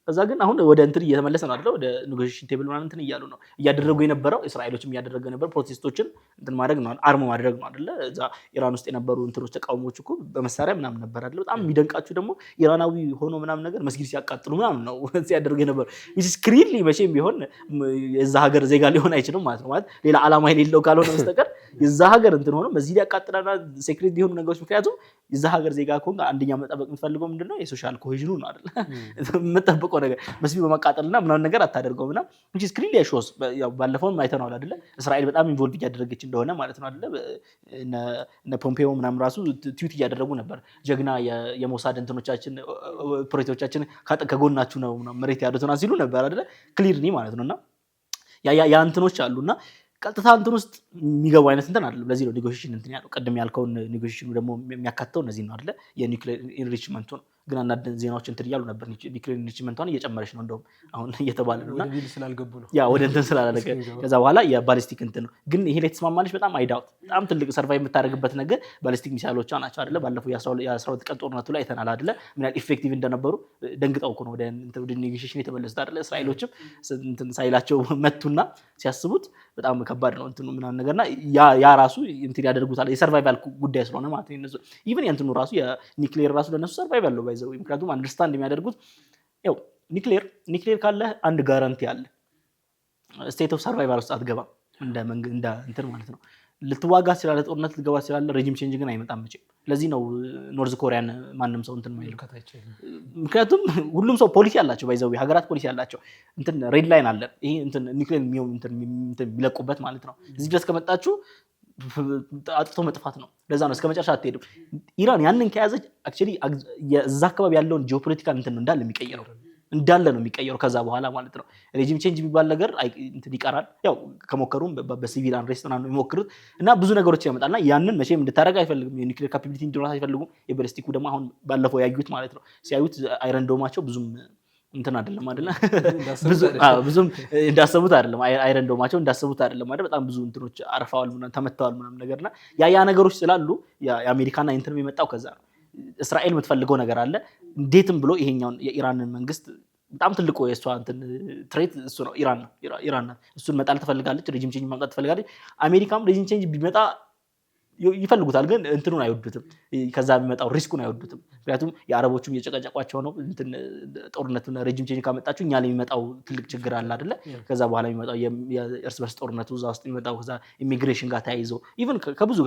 ከዛ ግን አሁን ወደ እንትን እየተመለሰ ነው አይደል ወደ ኔጎሺዬሽን ቴብል ምናምን እንትን እያሉ ነው እያደረጉ የነበረው እስራኤሎችም እያደረጉ የነበረ ፕሮቴስቶችን እንትን ማድረግ ነው አርሞ ማድረግ ነው አይደል እዛ ኢራን ውስጥ የነበሩ እንትኖች ተቃውሞች እኮ በመሳሪያ ምናምን ነበር አይደል በጣም የሚደንቃችሁ ደግሞ ኢራናዊ ሆኖ ምናምን ነገር መስጊድ ሲያቃጥሉ ምናምን ነው ሲያደርጉ የነበረ which is clearly መቼም ቢሆን የዛ ሀገር ዜጋ ሊሆን አይችልም ማለት ነው ማለት ሌላ ዓላማ የሌለው ካልሆነ በስተቀር የዛ ሀገር እንትን ሆኖ መስጊድ ያቃጥላና ሴክሬት ሊሆኑ ነገሮች ምክንያቱም የዛ ሀገር ዜጋ ከሆነ አንደኛ መጠበቅ የምትፈልገው ምንድነው የሶሻል ኮሄዥኑ ነው አይደል የምትጠብቀው ነገር መስጊድ በማቃጠልና ምናምን ነገር አታደርገውምና which is clearly shows ያው ባለፈው አይተናል አይደል እስራኤል በጣም ኢንቮልቭ እያደረገች እንደሆነ ማለት ነው አይደል እነ ፖምፔዮ ምናምን ራሱ ትዊት እያደረጉ ነበር ጀግና የሞሳድ እንትኖቻችን ፕሮቴክቶቻችን ከጎናችሁ ነው መሬት ያሉትና ሲሉ ነበር አይደል ክሊርሊ ማለት ነውና ያ እንትኖች አሉና ቀጥታ እንትን ውስጥ የሚገቡ አይነት እንትን አይደለም ለዚህ ነው ኔጎሺዬሽን እንትን ያለው ቀደም ያልከው ኔጎሺዬሽኑ ደግሞ የሚያካተው እነዚህ ነው አይደል የኒውክሌር ኢንሪችመንቱ ነው ግን አንዳንድ ዜናዎች እንትን ይያሉ ነበር ኒውክሌር ኢንሪችመንቷን እየጨመረች ነው እንደውም አሁን እየተባለ ነውና ወደ ቢል ስላልገቡ ነው ያ ወደ እንትን ስላላለቀ ከዛ በኋላ የባሊስቲክ እንትን ነው ግን ይሄ ላይ ተስማማለች በጣም አይዳውት በጣም ትልቅ ሰርቫይቭ የምታደርግበት ነገር ባሊስቲክ ሚሳይሎቿ ናቸው አይደል ባለፈው የ12 ቀን ጦርነቱ ላይ አይተናል አይደል ምን ያህል ኢፌክቲቭ እንደነበሩ ደንግጠው እኮ ነው ወደ ኔጎሺዬሽን የተመለሱት አይደል እስራኤሎችም እንትን ሳይላቸው መቱና ሲያስቡት በጣም ከባድ ነው እንትኑ ምናምን ነገርና ያ ራሱ እንትን ያደርጉታል የሰርቫይቫል ጉዳይ ስለሆነ ማለት ነው እነሱ ኢቭን የእንትኑ ራሱ የኒውክሌር ራሱ ለነሱ ሰርቫይቫል ነው ባይዘው ምክንያቱም አንደርስታንድ የሚያደርጉት ያው ኒውክሌር ካለ አንድ ጋራንቲ አለ ስቴት ኦፍ ሰርቫይቫል ውስጥ አትገባም እንደ እንትን ማለት ነው ልትዋጋ ሲላለ ጦርነት ልትገባ ሲላለ ሬጂም ቼንጅ ግን አይመጣም መቼም ለዚህ ነው ኖርዝ ኮሪያን ማንንም ሰው እንትን ማይል ምክንያቱም ሁሉም ሰው ፖሊሲ አላቸው ባይዘው ሀገራት ፖሊሲ አላቸው እንትን ሬድ ላይን አለ ይሄ እንትን ኒውክሌር እንትን ቢለቁበት ማለት ነው እዚህ ድረስ ከመጣችሁ አጥቶ መጥፋት ነው ለዛ ነው እስከመጨረሻ አትሄድም ኢራን ያንን ከያዘች አክቹሊ የዛ አካባቢ ያለውን ጂኦፖለቲካል እንትን ነው እንዳለ ነው የሚቀየረው ከዛ በኋላ ማለት ነው ሬጂም ቼንጅ የሚባል ነገር እንትን ይቀራል ያው ከሞከሩም በሲቪል አንሬስት ነው የሚሞክሩት እና ብዙ ነገሮች ያመጣልና ያንን መቼም እንድታረጋ አይፈልግም የኒውክሌር ካፓቢሊቲ እንዲኖራት አይፈልጉም የባሊስቲኩ ደግሞ አሁን ባለፈው ያዩት ማለት ነው ሲያዩት አይረን ዶማቸው ብዙም እንትን አይደለም ብዙም እንዳሰቡት አይደለም አይረን ዶማቸው እንዳሰቡት አይደለም አይደል በጣም ብዙ እንትኖች አርፋዋል ምናምን ተመተዋል ምናምን ነገርና ያ ነገሮች ስላሉ የአሜሪካና ኢንተር የሚመጣው ከዛ ነው እስራኤል የምትፈልገው ነገር አለ እንዴትም ብሎ ይሄኛውን የኢራንን መንግስት በጣም ትልቁ የሷ እንትን ትሬት እሱ ነው ኢራን እሱን መጣል ትፈልጋለች ሬጂም ቼንጅ ማምጣት ትፈልጋለች አሜሪካም ሬጂም ቼንጅ ቢመጣ ይፈልጉታል ግን እንትኑን አይወዱትም ከዛ የሚመጣው ሪስኩን አይወዱትም ምክንያቱም የአረቦቹም እየጨቀጨቋቸው ነው እንትን ጦርነቱን ሬጂም ቼንጅ ካመጣችሁ እኛ ላይ የሚመጣው ትልቅ ችግር አለ አይደለ ከዛ በኋላ የሚመጣው የእርስ በርስ ጦርነቱ እዛ ውስጥ የሚመጣው ከዛ ኢሚግሬሽን ጋር ተያይዞ ኢቭን ከብዙ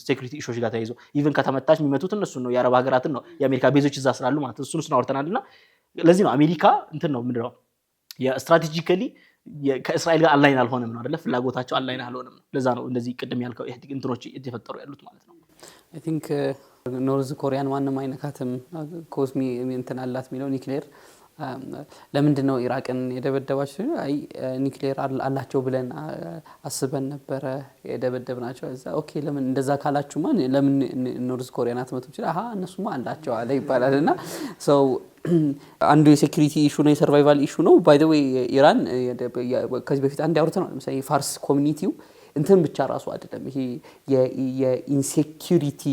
ሴኩሪቲ ኢሹዎች ጋር ተያይዞ ኢቭን ከተመታች የሚመቱት እነሱ ነው የአረብ ሀገራትን ነው የአሜሪካ ቤዞች እዛ ስላሉ ማለት እሱን አውርተናልና ለዚህ ነው አሜሪካ እንትን ነው ምንድነው የስትራቴጂካሊ ከእስራኤል ጋር አላይን አልሆነም ነው አይደለ ፍላጎታቸው አላይን አልሆነም ነው ለዛ ነው እንደዚህ ቅድም ያልከው እንትኖች እየተፈጠሩ ያሉት ማለት ነው አይ ቲንክ ኖርዝ ኮሪያን ማንም አይነካትም ኮስሚ እንትን አላት የሚለው ኒውክሌር ለምንድን ነው ኢራቅን የደበደባቸው አይ ኒውክሌር አላቸው ብለን አስበን ነበር የደበደብናቸው እዛ ኦኬ ለምን እንደዛ ካላችሁማ ለምን ኖርዝ ኮሪያን አትመቱም ይችላል እነሱማ አላቸው አለ ይባላልና ሶ አንዱ የሴኩሪቲ ኢሹ ነው የሰርቫይቫል ኢሹ ነው ባይ ዘ ዌይ ኢራን ከዚህ በፊት አንድ ያወርተናል ለምሳሌ ፋርስ ኮሚኒቲው እንትን ብቻ ራሱ አይደለም ይሄ የኢንሴኩሪቲ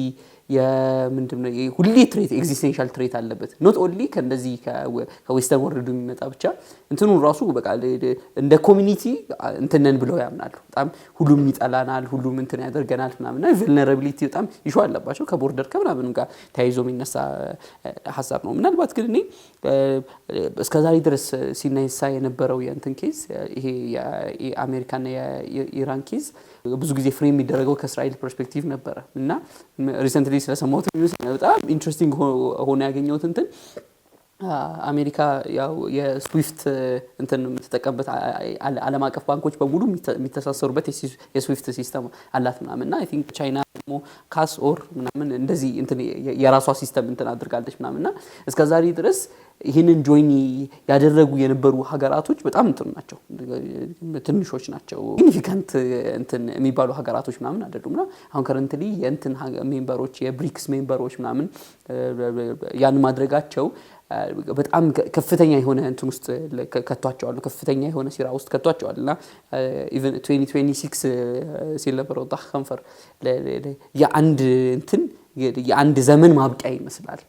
የምንድነው ሁሌ ትሬት ኤግዚስቴንሻል ትሬት አለበት ኖት ኦንሊ ከእንደዚህ ከዌስተርን ወርልድ የሚመጣ ብቻ እንትኑ ራሱ በቃ እንደ ኮሚኒቲ እንትነን ብለው ያምናሉ በጣም ሁሉም ይጠላናል ሁሉም እንትን ያደርገናል ምናምንና ቨልነራቢሊቲ በጣም ይሹ አለባቸው ከቦርደር ከምናምን ጋር ተያይዞ የሚነሳ ሐሳብ ነው ምናልባት ግን እኔ እስከዛሬ ድረስ ሲነሳ የነበረው የእንትን ኬዝ ይሄ የአሜሪካና የኢራን ኬዝ ብዙ ጊዜ ፍሬም የሚደረገው ከእስራኤል ፐርስፔክቲቭ ነበረ እና ሪሰንትሊ ስለሰማሁት በጣም ኢንትረስቲንግ ሆነ ያገኘሁት እንትን አሜሪካ ያው የስዊፍት እንትን ተጠቀምበት ዓለም አቀፍ ባንኮች በሙሉ የሚተሳሰሩበት የስዊፍት ሲስተም አላት ምናምንና አይ ቲንክ ቻይና ደግሞ ካስ ኦር ምናምን እንደዚህ እንትን የራሷ ሲስተም እንትን አድርጋለች ምናምንና እስከዛሬ ድረስ ይሄንን ጆይን ያደረጉ የነበሩ ሀገራቶች በጣም እንትን ናቸው ትንሾች ናቸው ሲግኒፊካንት እንትን የሚባሉ ሀገራቶች ምናምን አይደሉምና አሁን ከረንትሊ የእንትን ሜምበሮች የብሪክስ ሜምበሮች ምናምን ያን ማድረጋቸው በጣም ከፍተኛ የሆነ እንትን ውስጥ ከቷቸዋል ከፍተኛ የሆነ ሲራ ውስጥ ከቷቸዋልና ኢቭን 2026 ሲል ነበረው ዳህ ከንፈር የአንድ እንትን የአንድ ዘመን ማብቂያ ይመስላል።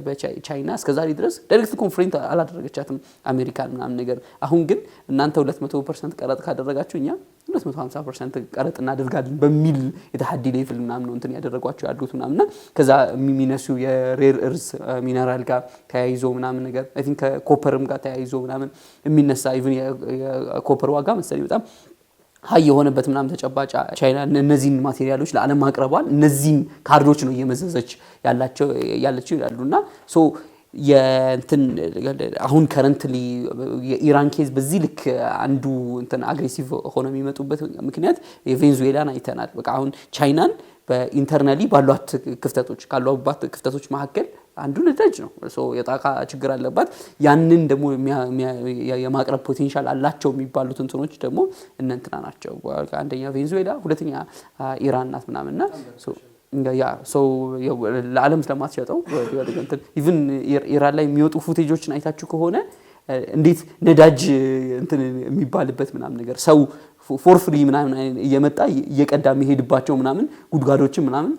በቻይና እስከዛሬ ድረስ ዳይሬክት ኮንፍሮንት አላደረገቻትም አሜሪካን ምናምን ነገር። አሁን ግን እናንተ 200% ቀረጥ ካደረጋችሁ እኛ 250% ቀረጥ እናደርጋለን በሚል የተሐዲ ሌቭል ምናምን ነው እንትን ያደረጓቸው ያሉት ምናምንና ከዛ የሚነሱ የሬር እርዝ ሚነራል ጋር ተያይዞ ምናምን ነገር አይ ቲንክ ከኮፐርም ጋር ተያይዞ ምናምን የሚነሳ ኢቭን የኮፐር ዋጋ መሰለኝ በጣም ሀይ የሆነበት ምናምን ተጨባጭ ቻይና እነዚህን ማቴሪያሎች ለዓለም ማቅረቧል እነዚህን ካርዶች ነው እየመዘዘች ያለችው ይላሉና ሶ የእንትን አሁን ከረንትሊ የኢራን ኬዝ በዚህ ልክ አንዱ እንትን አግሬሲቭ ሆነ የሚመጡበት ምክንያት የቬንዙዌላን አይተናል። በቃ አሁን ቻይናን በኢንተርናሊ ባሏት ክፍተቶች መካከል አንዱ ነዳጅ ነው። ሶ የጣቃ ችግር አለባት። ያንን ደግሞ የማቅረብ ፖቴንሻል አላቸው የሚባሉት እንትኖች ደግሞ እንትና ናቸው። አንደኛ ቬንዙዌላ፣ ሁለተኛ ኢራን ናት ምናምንና ሶ ለዓለም ስለማትሸጠው ኢቭን ኢራን ላይ የሚወጡ ፉቴጆችን አይታችሁ ከሆነ እንዴት ነዳጅ እንትን የሚባልበት ምናምን ነገር ሰው ፎር ፍሪ ምናምን እየመጣ እየቀዳ የሚሄድባቸው ምናምን ጉድጓዶችን ምናምን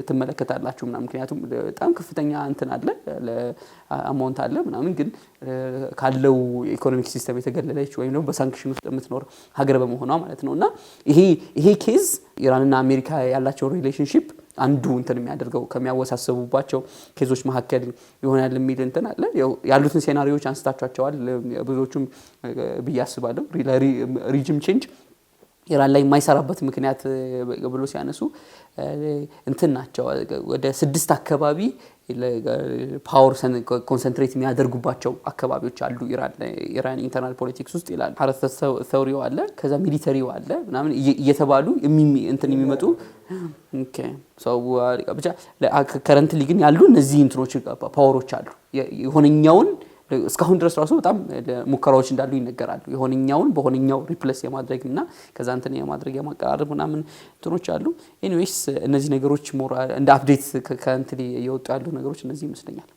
ትመለከታላችሁ ምናምን። ምክንያቱም በጣም ከፍተኛ እንትን አለ አማውንት አለ ምናምን፣ ግን ካለው ኢኮኖሚክ ሲስተም የተገለለች ወይም ደግሞ በሳንክሽን ውስጥ የምትኖር ሀገር በመሆኗ ማለት ነውና ይሄ ኬዝ ኢራንና አሜሪካ ያላቸው ሪሌሽንሺፕ አንዱ እንትን የሚያደርገው ከሚያወሳሰቡባቸው ኬዞች መካከል ይሆናል የሚል እንትን አለ። ያሉትን ሴናሪዮች አንስታቸዋል ብዙዎቹም ብዬ አስባለሁ። ሪጅም ቼንጅ ኢራን ላይ የማይሰራበት ምክንያት ብሎ ሲያነሱ እንትን ናቸው ወደ 6 አካባቢ ፓወር ኮንሰንትሬት የሚያደርጉባቸው አካባቢዎች አሉ ኢራን ኢንተርናል ፖለቲክስ ውስጥ ይላል። ሀረተ ተውሪው አለ፣ ከዛ ሚሊተሪው አለ ምናምን እየተባሉ እንትን የሚመጡ ኦኬ ሶ ብቻ ከረንትሊ ግን ያሉ እነዚህ እንትኖች ፓወሮች አሉ። የሆነኛውን እስካሁን ድረስ ራሱ በጣም ሙከራዎች እንዳሉ ይነገራሉ። የሆነኛውን በሆነኛው ሪፕሌስ የማድረግና ከዛ እንትን የማድረግ የማቀራረብ ምናምን እንትኖች አሉ። ኤኒዌይስ እነዚህ ነገሮች ሞር እንደ አፕዴት ከእንትን የወጡ ያሉ ነገሮች እነዚህ ይመስለኛል።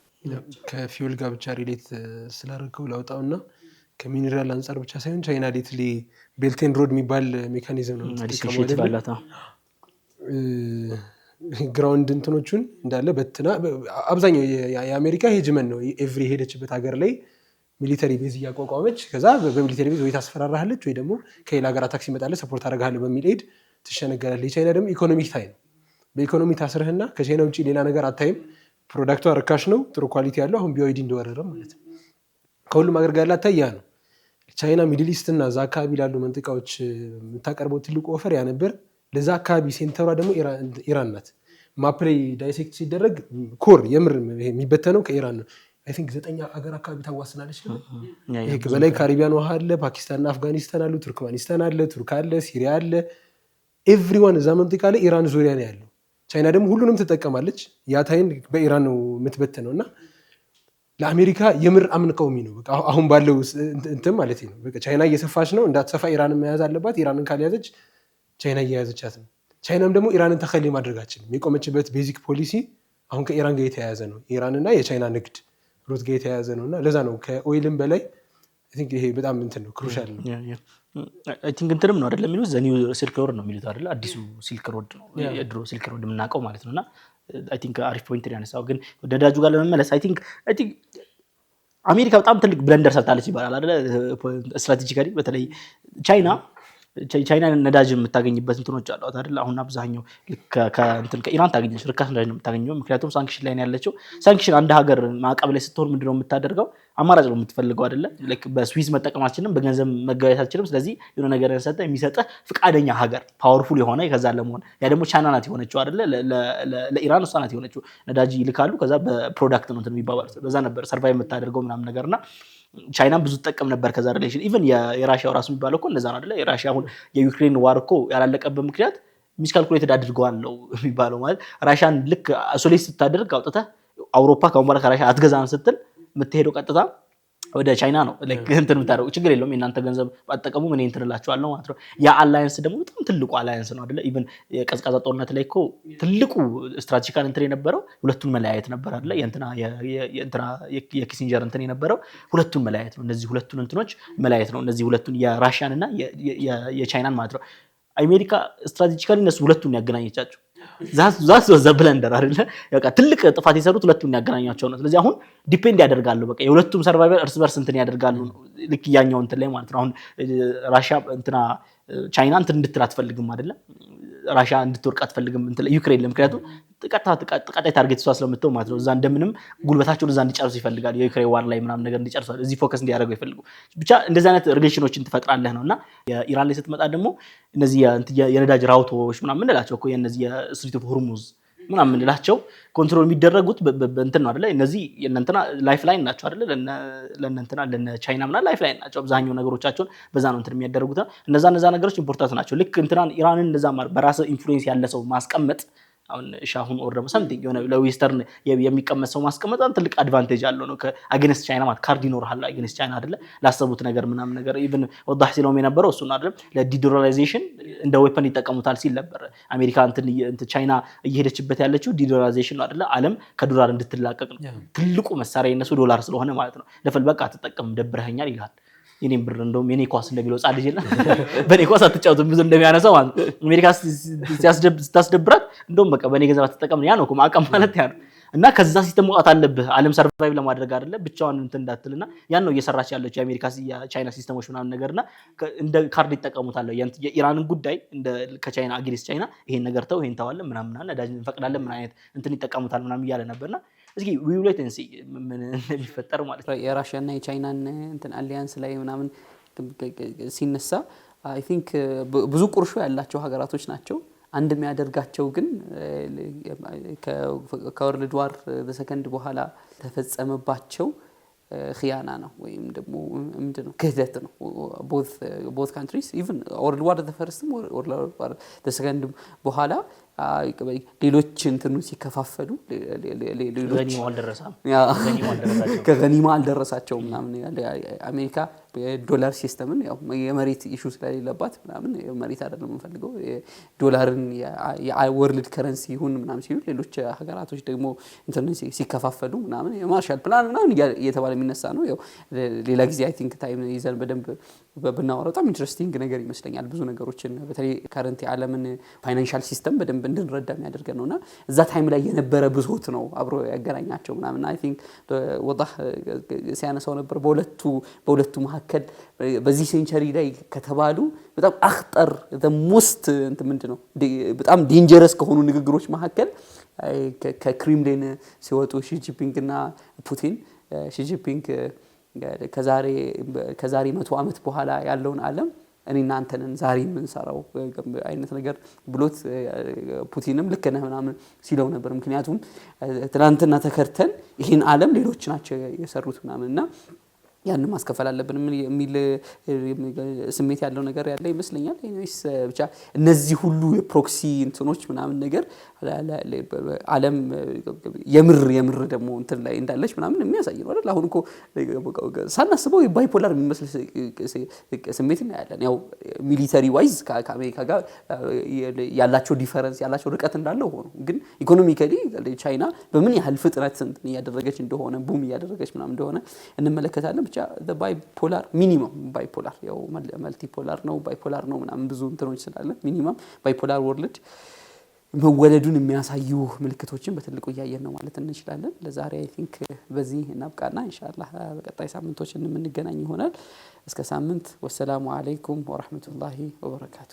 ከፊውል ጋር ብቻ ሪሌት ስላደረገው ላውጣውና ከሚኒራል አንጻር ብቻ ሳይሆን ቻይና ሌትሊ ቤልት ኤንድ ሮድ የሚባል ሜካኒዝም ነው ግራውንድ እንትኖቹን እንዳለ በትና አብዛኛው የአሜሪካ ሄጅመን ነው። ኤቭሪ ሄደችበት ሀገር ላይ ሚሊተሪ ቤዝ እያቋቋመች ከዛ በሚሊተሪ ቤዝ ወይ ታስፈራራለች ወይ ደግሞ ከሌላ ሀገር አታክሲ ይመጣለ ሰፖርት አደርጋለሁ በሚል ሄድ ትሸነገራለች። የቻይና ደግሞ ኢኮኖሚክ ታይ ነው። በኢኮኖሚ ታስረህና ከቻይና ውጭ ሌላ ነገር አታይም። ፕሮዳክቱ ርካሽ ነው፣ ጥሩ ኳሊቲ ያለው አሁን ቢዋይዲ እንደወረረ ማለት ነው። ከሁሉም ሀገር ጋር ላታይ ያ ነው። ቻይና ሚድል ኢስት እና እዛ አካባቢ ላሉ መንጥቃዎች የምታቀርበው ትልቁ ኦፈር ያ ነበር። ለዛ አካባቢ ሴንተሯ ደግሞ ኢራን ናት። ማፕ ላይ ዳይሴክት ሲደረግ ኮር የምር የሚበተነው ከኢራን ነው። አይ ቲንክ 9 ሀገር አካባቢ ታዋስናለች። በላይ ካሪቢያን ውሃ አለ፣ ፓኪስታንና አፍጋኒስታን አሉ፣ ቱርክማኒስታን አለ፣ ቱርክ አለ፣ ሲሪያ አለ። ኤቭሪዋን እዛ መንጥቃ ላይ ኢራን ዙሪያ ነው ያለው። ቻይና ደግሞ ሁሉንም ትጠቀማለች። ያታይን በኢራን ነው የምትበተነው እና ለአሜሪካ የምር አምንቀውሚ ነው በቃ አሁን ባለው እንትን ማለት ነው። በቃ ቻይና እየሰፋች ነው፣ እንዳትሰፋ ኢራንን መያዝ አለባት። ኢራንን ካልያዘች ቻይና እየያዘቻት ነው። ቻይናም ደግሞ ኢራንን ተከል ማድረጋችን የቆመችበት ቤዚክ ፖሊሲ አሁን ከኢራን ጋር የተያያዘ ነው። ኢራንና የቻይና ንግድ ሩት ጋር የተያያዘ ነው እና ለዛ ነው ከኦይልም በላይ አይ ቲንክ ይሄ በጣም እንትን ነው ክሩሻል ነው። አይ ቲንክ እንትንም ነው አይደለም የሚሉት ዘኒው ሲልክ ሮድ ነው የሚሉት አይደል? አዲሱ ሲልክ ሮድ ነው የድሮ ሲልክ ሮድ የምናውቀው ማለት ነውና አይ ቲንክ አሪፍ ፖይንት ያነሳው። ግን ወደ ነዳጁ ጋር ለመመለስ አይ ቲንክ አሜሪካ በጣም ትልቅ ብለንደር ሰርታለች ይባላል አይደል? ስትራቴጂካሊ በተለይ ቻይና ነዳጅ የምታገኝበት እንትኖች አሏት አይደል? አሁን አብዛኛው ከኢራን ታገኘች ርካሽ ነዳጅ ነው የምታገኘው። ምክንያቱም ሳንክሽን ላይ ነው ያለችው። ሳንክሽን አንድ ሀገር ማዕቀብ ላይ ስትሆን ምንድነው የምታደርገው? አማራጭ ነው የምትፈልገው አይደለ? በስዊዝ መጠቀማችንም በገንዘብ መገበያየታችንም። ስለዚህ የሆነ ነገር የሚሰጥህ ፍቃደኛ ሀገር ፓወርፉል የሆነ ከዛ ለመሆን ያ ደግሞ ቻይና ናት የሆነችው አይደለ? ለኢራን እሷ ናት የሆነችው። ነዳጅ ይልካሉ፣ ከዛ በፕሮዳክት ነው እንትን የሚባባሉት። በዛ ነበር ሰርቫይቭ የምታደርገው ምናምን ነገርና ቻይና ብዙ ተጠቀም ነበር ከዛ ሪሌሽን። ኢቭን የራሺያው ራሱ የሚባለው እኮ እንደዛ ነው አይደለ? የራሺያ አሁን የዩክሬን ዋር እኮ ያላለቀበት ምክንያት ሚስካልኩሌትድ አድርገዋል ነው የሚባለው። ማለት ራሺያን ልክ ሶሌት ስታደርግ አውጥተህ አውሮፓ ከአሁን በኋላ ከራሺያ አትገዛም ስትል የምትሄደው ቀጥታ ወደ ቻይና ነው። እንትን የምታደርገው ችግር የለውም የእናንተ ገንዘብ ባጠቀሙ ምን እንትን እላችኋለሁ ማለት ነው። ያ አላያንስ ደግሞ በጣም ትልቁ አላያንስ ነው አይደለ? ኢቭን የቀዝቃዛ ጦርነት ላይ እኮ ትልቁ ስትራቴጂካል እንትን የነበረው ሁለቱን መለያየት ነበር አይደለ? የኪሲንጀር እንትን የነበረው ሁለቱን መለያየት ነው። እነዚህ ሁለቱን እንትኖች መለያየት ነው። እነዚህ ሁለቱን የራሽያን እና የቻይናን ማለት ነው። አሜሪካ ስትራቴጂካሊ እነሱ ሁለቱን ያገናኘቻቸው። ዛስ ወዘ ብለንደር አይደለ በቃ ትልቅ ጥፋት የሰሩት ሁለቱን ያገናኛቸው ነው። ስለዚህ አሁን ዲፔንድ ያደርጋሉ በቃ የሁለቱም ሰርቫይቨር እርስ በርስ እንትን ያደርጋሉ ልክ ያኛው እንትን ላይ ማለት ነው። አሁን ራሺያ እንትና ቻይና እንትን እንድትል አትፈልግም አይደለ ራሺያ እንድትወርቅ አትፈልግም እንትን ዩክሬን ለምክንያቱም ጥቃት ታርጌት እሷ ስለምትተው ማለት ነው። እዛ እንደምንም ጉልበታቸውን እዛ እንዲጨርሱ ይፈልጋሉ የዩክሬን ዋር ላይ ምናምን ነገር እንዲጨርሱ እዚህ ፎከስ እንዲያደርጉ ይፈልጉ ብቻ እንደዚህ አይነት ሪሌሽኖችን ትፈጥራለህ ነውና የኢራን ላይ ስትመጣ ደግሞ እነዚህ የነዳጅ ራውቶች ምናምን እንላቸው እኮ የነዚህ የስትሪት ኦፍ ሆርሙዝ ምናምን እንላቸው ኮንትሮል የሚደረጉት በእንትን ነው አይደለ እነዚህ የእንትና ላይፍ ላይን ናቸው አይደለ ለእንትና ለቻይና ምናምን ላይፍ ላይን ናቸው አብዛኛው ነገሮቻቸውን በዛ ነው እንትን የሚያደርጉት እነዛ ነገሮች ኢምፖርታንት ናቸው። ልክ እንትናን ኢራንን እንደዛ በራስ ኢንፍሉዌንስ ያለ ሰው ማስቀመጥ አሁን ሻሁን ኦር ደግሞ something የሆነ ለዌስተርን የሚቀመጥ ሰው ማስቀመጥ ትልቅ አድቫንቴጅ አለው ነው ከአገንስት ቻይና ማለት ካርድ ይኖርሃል አገንስት ቻይና አይደለ ላሰቡት ነገር ምናምን ነገር ኢቭን ወዳህ ሲለው የነበረው እሱ ነው አይደል ለዲዶላራይዜሽን እንደ ዌፐን ይጠቀሙታል ሲል ነበር አሜሪካ እንትን ቻይና እየሄደችበት ያለችው ዲዶላራይዜሽን ነው አይደለ ዓለም ከዶላር እንድትላቀቅ ነው ትልቁ መሳሪያ የነሱ ዶላር ስለሆነ ማለት ነው ለፈል በቃ ተጠቀም ደብረኛል ይላል የኔን ብር እንደውም የኔ ኳስ እንደሚለው ጻል ልጅ እና በኔ ኳስ አትጫወቱም ብዙ እንደሚያነሳው ማለት አሜሪካ ስታስደብራት እንደውም በቃ በኔ ገንዘብ አትጠቀም ያ ነው እኮ ማቀም ማለት ያ ነው እና ከዛ ሲስተም መውጣት አለብህ ዓለም ሰርቫይቭ ለማድረግ አይደለ ብቻዋን እንትን እንዳትልና ያን ነው እየሰራች ያለችው የአሜሪካ የቻይና ሲስተሞች ምናምን ነገርና እንደ ካርድ ይጠቀሙታል የኢራንን ጉዳይ እንደ ከቻይና አግሪስ ቻይና ይሄን ነገር ተው ይሄን ተዋለ ምናምን ነዳጅ እንፈቅዳለን ምን አይነት እንትን ይጠቀሙታል ምናምን ይያለ ነበርና እስኪ we wait and see ምን እንደሚፈጠር ማለት ነው። የራሺያ እና የቻይናን እንትን አሊያንስ ላይ ምናምን ሲነሳ አይ ቲንክ ብዙ ቁርሾ ያላቸው ሀገራቶች ናቸው። አንድ የሚያደርጋቸው ግን ከወርልድ ዋር በሰከንድ በኋላ ተፈጸመባቸው ኺያና ነው ወይም ደግሞ ምንድነው ክህደት ነው both countries even world war the first world war the second በኋላ ሌሎች እንትኑ ሲከፋፈሉ ሌሎች ከገኒማ አልደረሳቸው ምናምን አሜሪካ በዶላር ሲስተምን ያው የመሬት ኢሹ ስለሌለባት ምናምን መሬት አይደለም የምፈልገው ዶላርን የወርልድ ከረንሲ ይሁን ምናምን ሲሉ ሌሎች ሀገራቶች ደግሞ እንትን ሲከፋፈሉ ምናምን የማርሻል ፕላን ምናምን እየተባለ የሚነሳ ነው። ያው ሌላ ጊዜ አይ ቲንክ ታይም ይዘን በደንብ በብናወራው በጣም ኢንትረስቲንግ ነገር ይመስለኛል። ብዙ ነገሮችን በተለይ ካረንት ዓለምን ፋይናንሻል ሲስተም በደንብ እንድንረዳ የሚያደርገን ነውና እዛ ታይም ላይ የነበረ ብሶት ነው አብሮ ያገናኛቸው ምናምን አይ ቲንክ ወጣ ሲያነሳው ነበር በሁለቱ መካከል በዚህ ሴንቸሪ ላይ ከተባሉ በጣም አخطر the most እንት ምንድነው በጣም ዴንጀረስ ከሆኑ ንግግሮች መካከል ከክሬምሊን ሲወጡ ሺጂፒንግ እና ፑቲን ሺጂፒንግ ከዛሬ 100 ዓመት በኋላ ያለውን ዓለም እኔና አንተን ዛሬ የምንሰራው አይነት ነገር ብሎት ፑቲንም ልክ ነህ ምናምን ሲለው ነበር። ምክንያቱም ትናንትና ተከርተን ይሄን ዓለም ሌሎች ናቸው የሰሩት ምናምንና ያን ማስከፈል አለብን የሚል ስሜት ያለው ነገር ያለ ይመስለኛል። እኔስ ብቻ እነዚህ ሁሉ የፕሮክሲ እንትኖች ምናምን ነገር ዓለም የምር ደግሞ እንትን ላይ እንዳለች ምናምን የሚያሳይ ነው አይደል? አሁን እኮ ሳናስበው ባይፖላር የሚመስል ስሜት እናያለን። ያው ሚሊተሪ ዋይዝ ከአሜሪካ ጋር ያላቸው ዲፈረንስ ያላቸው ርቀት እንዳለው ሆኖ ግን ኢኮኖሚካሊ ቻይና በምን ያህል ፍጥነት እንትን ያደረገች እንደሆነ ቡም ያደረገች ምናምን እንደሆነ እንመለከታለን። ብቻ the bipolar minimum bipolar ያው መልቲፖላር ነው ባይፖላር ነው ምናምን ብዙ እንትኖች ስላለ ሚኒመም ባይፖላር ወርልድ መወለዱን የሚያሳዩ ምልክቶችን በትልቁ ያያየን ነው ማለት እንችላለን። ለዛሬ አይ ቲንክ በዚህ እናብቃና ኢንሻአላህ በቀጣይ ሳምንቶች እንገናኝ ይሆናል። እስከ ሳምንት ወሰላሙ አለይኩም ወራህመቱላሂ ወበረካቱ።